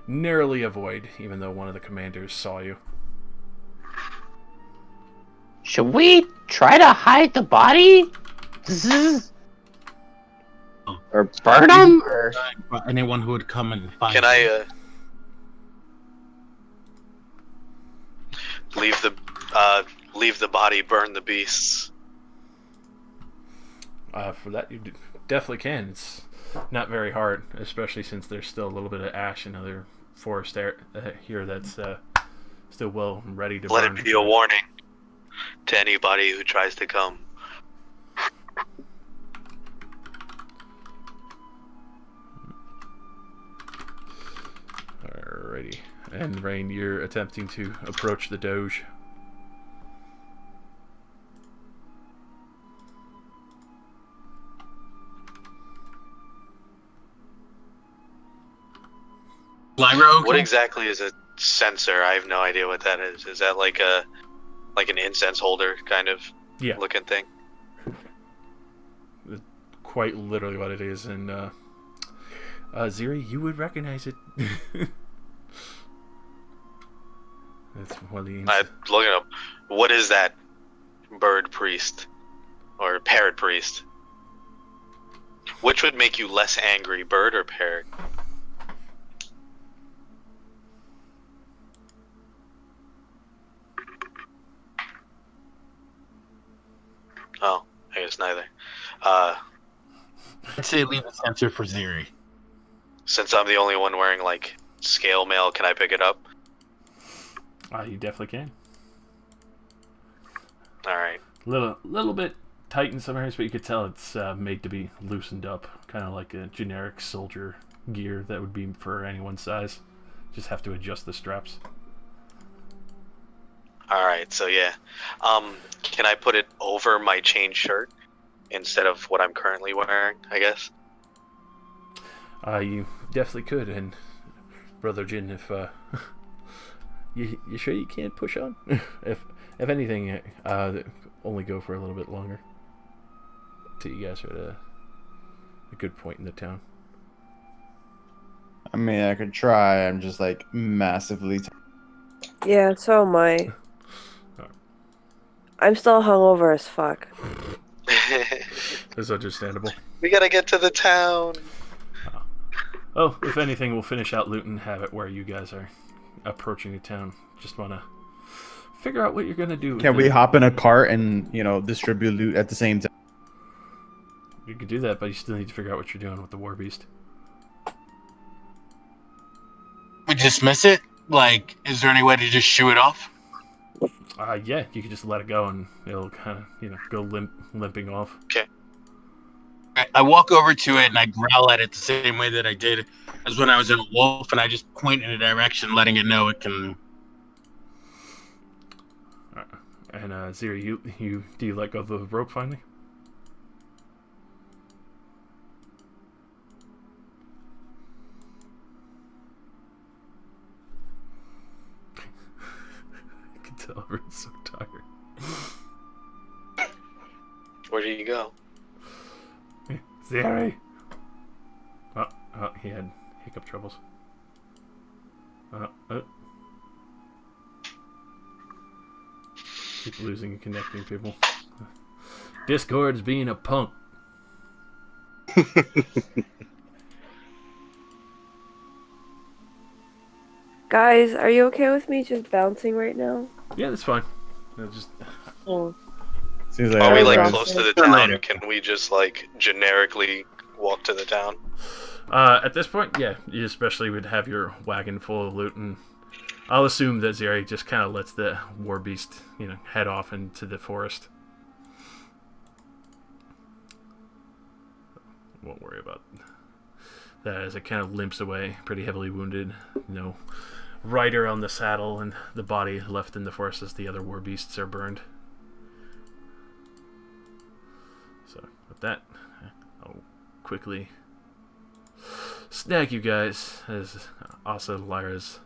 narrowly avoid, even though one of the commanders saw you. Should we try to hide the body? Or burn him? Or... anyone who would come and find Can I leave the body, burn the beasts? For that, you definitely can. It's not very hard, especially since there's still a little bit of ash and other forest here that's still well ready to Let burn. it be a warning to anybody who tries to come. Alrighty. And Rain, you're attempting to approach the Doge. Lyra, okay? What exactly is a censer? I have no idea what that is. Is that like an incense holder kind of Yeah. looking thing? Quite literally what it is, and Ziri, you would recognize it. That's one of the I'm looking up. What is that bird priest or parrot priest? Which would make you less angry, bird or parrot? Oh, I guess neither. I'd say leave the sensor for Ziri. Since I'm the only one wearing like scale mail, can I pick it up? You definitely can. All right. Little bit tight in some areas, but you could tell it's made to be loosened up, kind of like a generic soldier gear that would be for anyone's size. Just have to adjust the straps. All right. So yeah, can I put it over my chain shirt instead of what I'm currently wearing? I guess. You definitely could, and Brother Jin, if you sure you can't push on? if anything, only go for a little bit longer. Till you guys are at a good point in the town. I mean, I could try. I'm just like massively. Yeah, so am I. I'm still hungover as fuck. That's understandable. We gotta get to the town. Oh, if anything, we'll finish out loot and have it where you guys are approaching the town. Just want to figure out what you're going to do. Can we hop in a cart and, distribute loot at the same time? You could do that, but you still need to figure out what you're doing with the war beast. We dismiss it? Like, is there any way to just shoo it off? Yeah, you could just let it go and it'll kind of, go limping off. Okay. I walk over to it and I growl at it the same way that I did as when I was in a wolf, and I just point in a direction, letting it know it can. And Ziri, do you let go of the rope finally? I can tell everyone's so tired. Where do you go? Ziri! Oh, he had hiccup troubles. Keep losing and connecting people. Discord's being a punk. Guys, are you okay with me just bouncing right now? Yeah, that's fine. No, just... Oh. Seems like Are we like Alright. close to the town? Can we just like generically walk to the town? At this point, yeah, you especially would have your wagon full of loot, and I'll assume that Zeri just kind of lets the war beast, head off into the forest. Won't worry about as it kind of limps away, pretty heavily wounded. No rider on the saddle, and the body left in the forest as the other war beasts are burned. So with that, I'll quickly snag you guys, as also Lyra's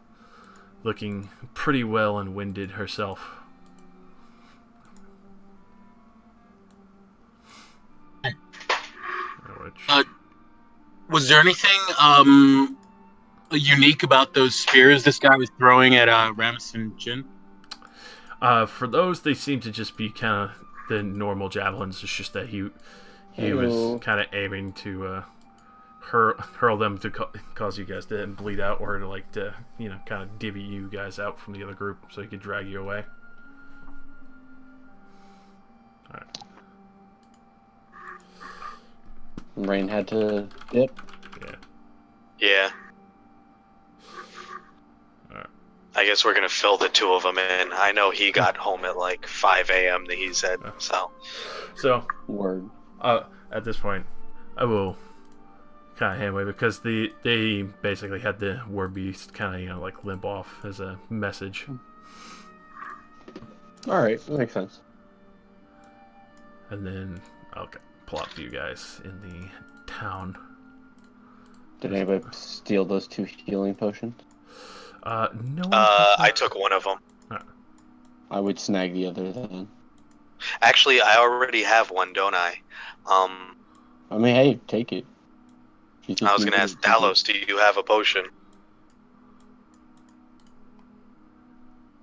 looking pretty well and winded herself. Was there anything unique about those spears this guy was throwing at Ramis and Jin? For those, they seem to just be kind of the normal javelins. It's just that he was kind of aiming to hurl them to cause you guys to bleed out, or to kind of divvy you guys out from the other group so he could drag you away. All right. Rain had to dip. Yeah. Alright. I guess we're gonna fill the two of them in. I know he got home at like 5 a.m. that he said, so. Word. At this point, I will kind of hand away, because they basically had the war beast kind of limp off as a message. All right, that makes sense. And then I'll plop you guys in the town. Did anybody steal those 2 healing potions? No one. I took one of them. I would snag the other then. Actually, I already have one, don't I? I mean, hey, take it. I was gonna ask Talos, do you have a potion?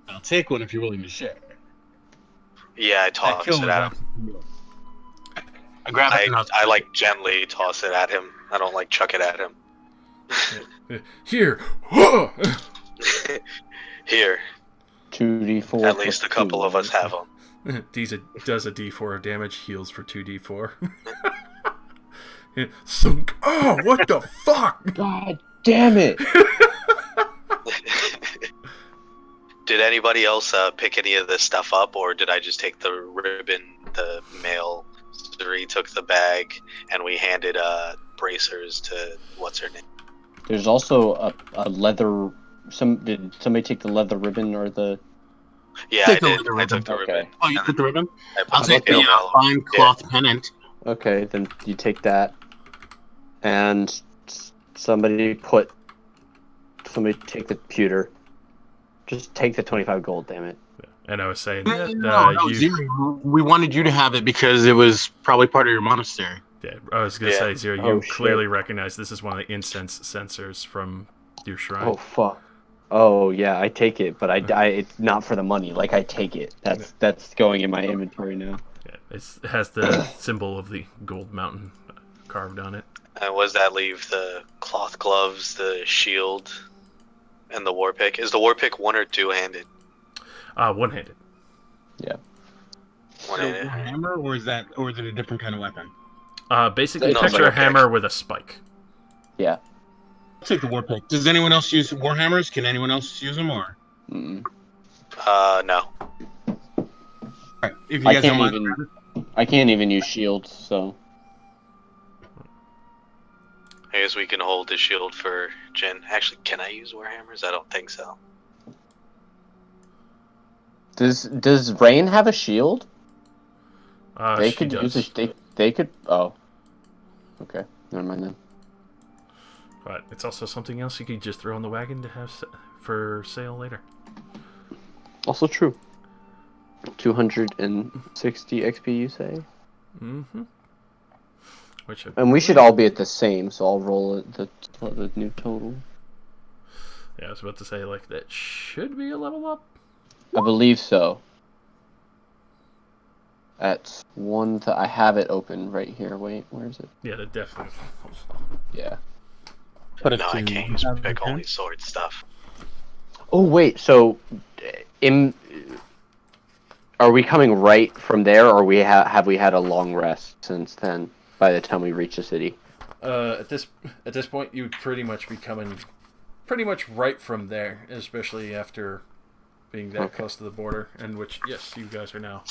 I'll take one if you're willing to share. Yeah, I toss it at him. I grab it and I gently toss it at him. I don't chuck it at him. Here. Here. 2d4. At least a couple of us have them. Does a d4 of damage, heals for 2d4. Sunk. Oh, what the fuck? God damn it! Did anybody else pick any of this stuff up, or did I just take the ribbon, the mail? Zuri took the bag, and we handed bracers to what's her name. There's also a leather. Did somebody take the leather ribbon or the? Yeah, Take I the did. leather I took the ribbon. ribbon. Okay. Oh, you took the ribbon? I put I'll take the mail. fine cloth pennant. Okay, then you take that, and somebody take the pewter. Just take the 25 gold, damn it. And I was saying No, that Ziri, we wanted you to have it because it was probably part of your monastery. Yeah, I was gonna say, Zero, you Oh, clearly shit. recognize this is one of the incense sensors from your shrine. Oh fuck. Oh yeah, I take it, but I it's not for the money. I take it. That's going in my inventory now. Yeah, it has the symbol of the gold mountain carved on it. And what does that leave? The cloth gloves, the shield, and the war pick. Is the war pick one or two-handed? One-handed. Yeah. One-handed. A hammer, or is it a different kind of weapon? Basically, No, it's picture like a a hammer with a spike. Yeah. I'll take the war pick. Does anyone else use war hammers? Can anyone else use them, or? Mm-mm. No. Alright, if you I guys can't don't mind. I can't even use shields, so. I guess we can hold the shield for Jin. Actually, can I use warhammers? I don't think so. Does Rain have a shield? They She could does. use they could. Oh. Okay. Never mind then. But it's also something else you could just throw in the wagon to have for sale later. Also true. 260 XP, you say? Mm-hmm. And we should all be at the same, so I'll roll the new total. Yeah, I was about to say, that should be a level up. I believe so. At one, I have it open right here. Wait, where is it? Yeah, that definitely. Yeah. Put it No, I to can't use pick only sword stuff. Oh wait, so, are we coming right from there, or have we had a long rest since then? By the time we reach the city. At this point, you would pretty much be coming, pretty much right from there, especially after being that close to the border, and which, yes, you guys are now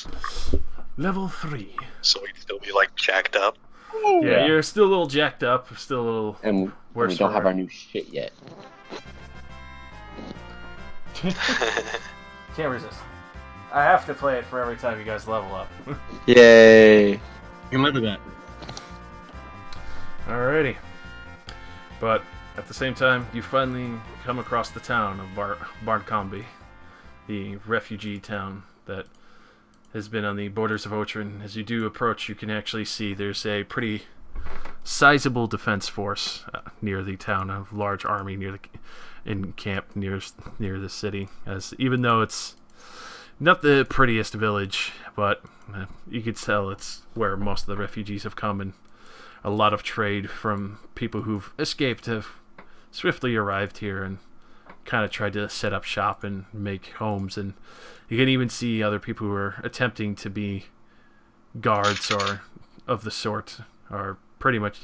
level 3. So we'd still be jacked up. Yeah, you're still a little jacked up, still a little And worse. we don't for have wear. our new shit yet. Can't resist. I have to play it for every time you guys level up. Yay! You can live with that. Alrighty. But at the same time, you finally come across the town of Barncombe, the refugee town that has been on the borders of Otren. As you do approach, you can actually see there's a pretty sizable defense force near the town, a large army in camp near the city. As even though it's not the prettiest village, but you could tell it's where most of the refugees have come, and a lot of trade from people who've escaped have swiftly arrived here and kind of tried to set up shop and make homes. And you can even see other people who are attempting to be guards or of the sort, are pretty much,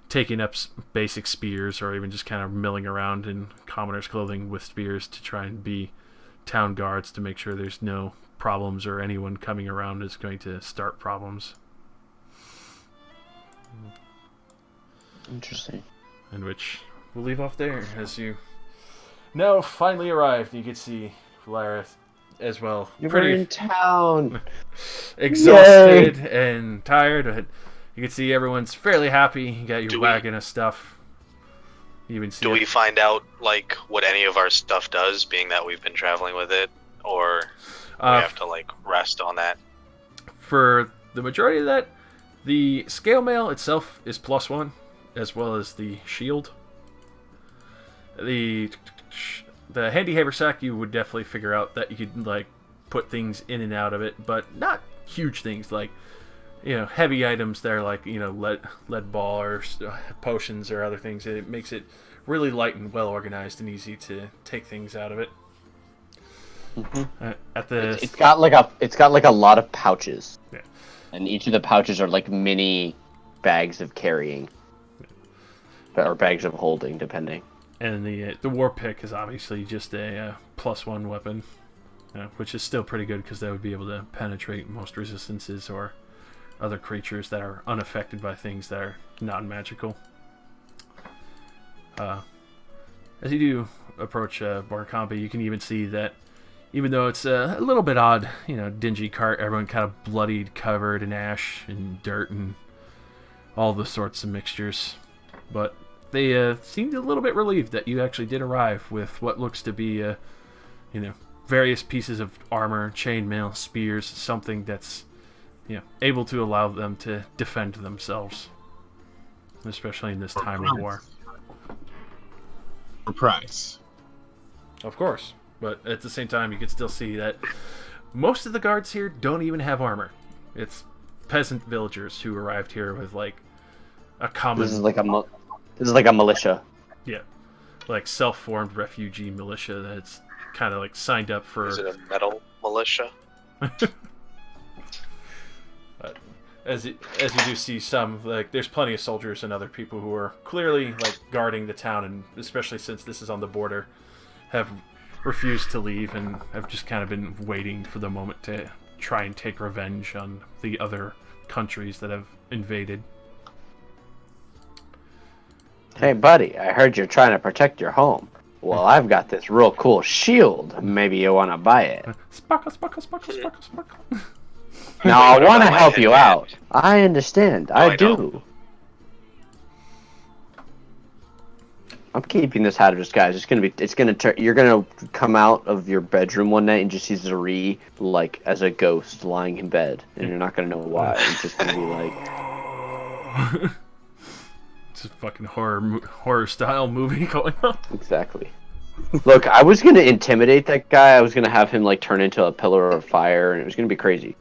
taking up basic spears, or even just kind of milling around in commoner's clothing with spears to try and be town guards to make sure there's no problems or anyone coming around is going to start problems. Interesting. In which we'll leave off there as you now finally arrived. You can see Lara as well. We're in town. Exhausted and tired. But you can see everyone's fairly happy. You got your Do wagon of stuff. You even see Do we find out like what any of our stuff does, being that we've been traveling with it, or we have to like rest on that? For the majority of that, the scale mail itself is +1, as well as the shield. The handy haversack, you would definitely figure out that you could like put things in and out of it, but not huge things like heavy items that are like lead ball or potions or other things. It makes it really light and well organized and easy to take things out of it. It's got like a lot of pouches. Yeah. And each of the pouches are like mini bags of carrying. Or bags of holding, depending. And the war pick is obviously just a +1 weapon, which is still pretty good because that would be able to penetrate most resistances or other creatures that are unaffected by things that are non-magical. As you do approach Barncombe, you can even see that even though it's a little bit odd, dingy cart, everyone kind of bloodied, covered in ash and dirt and all the sorts of mixtures. But they seemed a little bit relieved that you actually did arrive with what looks to be, various pieces of armor, chainmail, spears, something that's, able to allow them to defend themselves, especially in this time of war. For price. Of course, but at the same time, you can still see that most of the guards here don't even have armor. It's peasant villagers who arrived here with like a common. This is like a militia. Yeah, like self-formed refugee militia that's kind of like signed up for. Is it a metal militia? But as you do see some, like there's plenty of soldiers and other people who are clearly like guarding the town, and especially since this is on the border, have refused to leave and have just kind of been waiting for the moment to try and take revenge on the other countries that have invaded. Hey, buddy, I heard you're trying to protect your home. Well, I've got this real cool shield. Maybe you want to buy it. Sparkle, sparkle, sparkle, sparkle, sparkle. Now, I want to help you headband. out. I understand. I do. I'm keeping this hazardous, guys. You're gonna come out of your bedroom one night and just see Zuri like as a ghost lying in bed, and you're not gonna know why. It's just gonna be like It's a fucking horror style movie going on. exactly. Look, I was gonna intimidate that guy. I was gonna have him like turn into a pillar of fire, and it was gonna be crazy.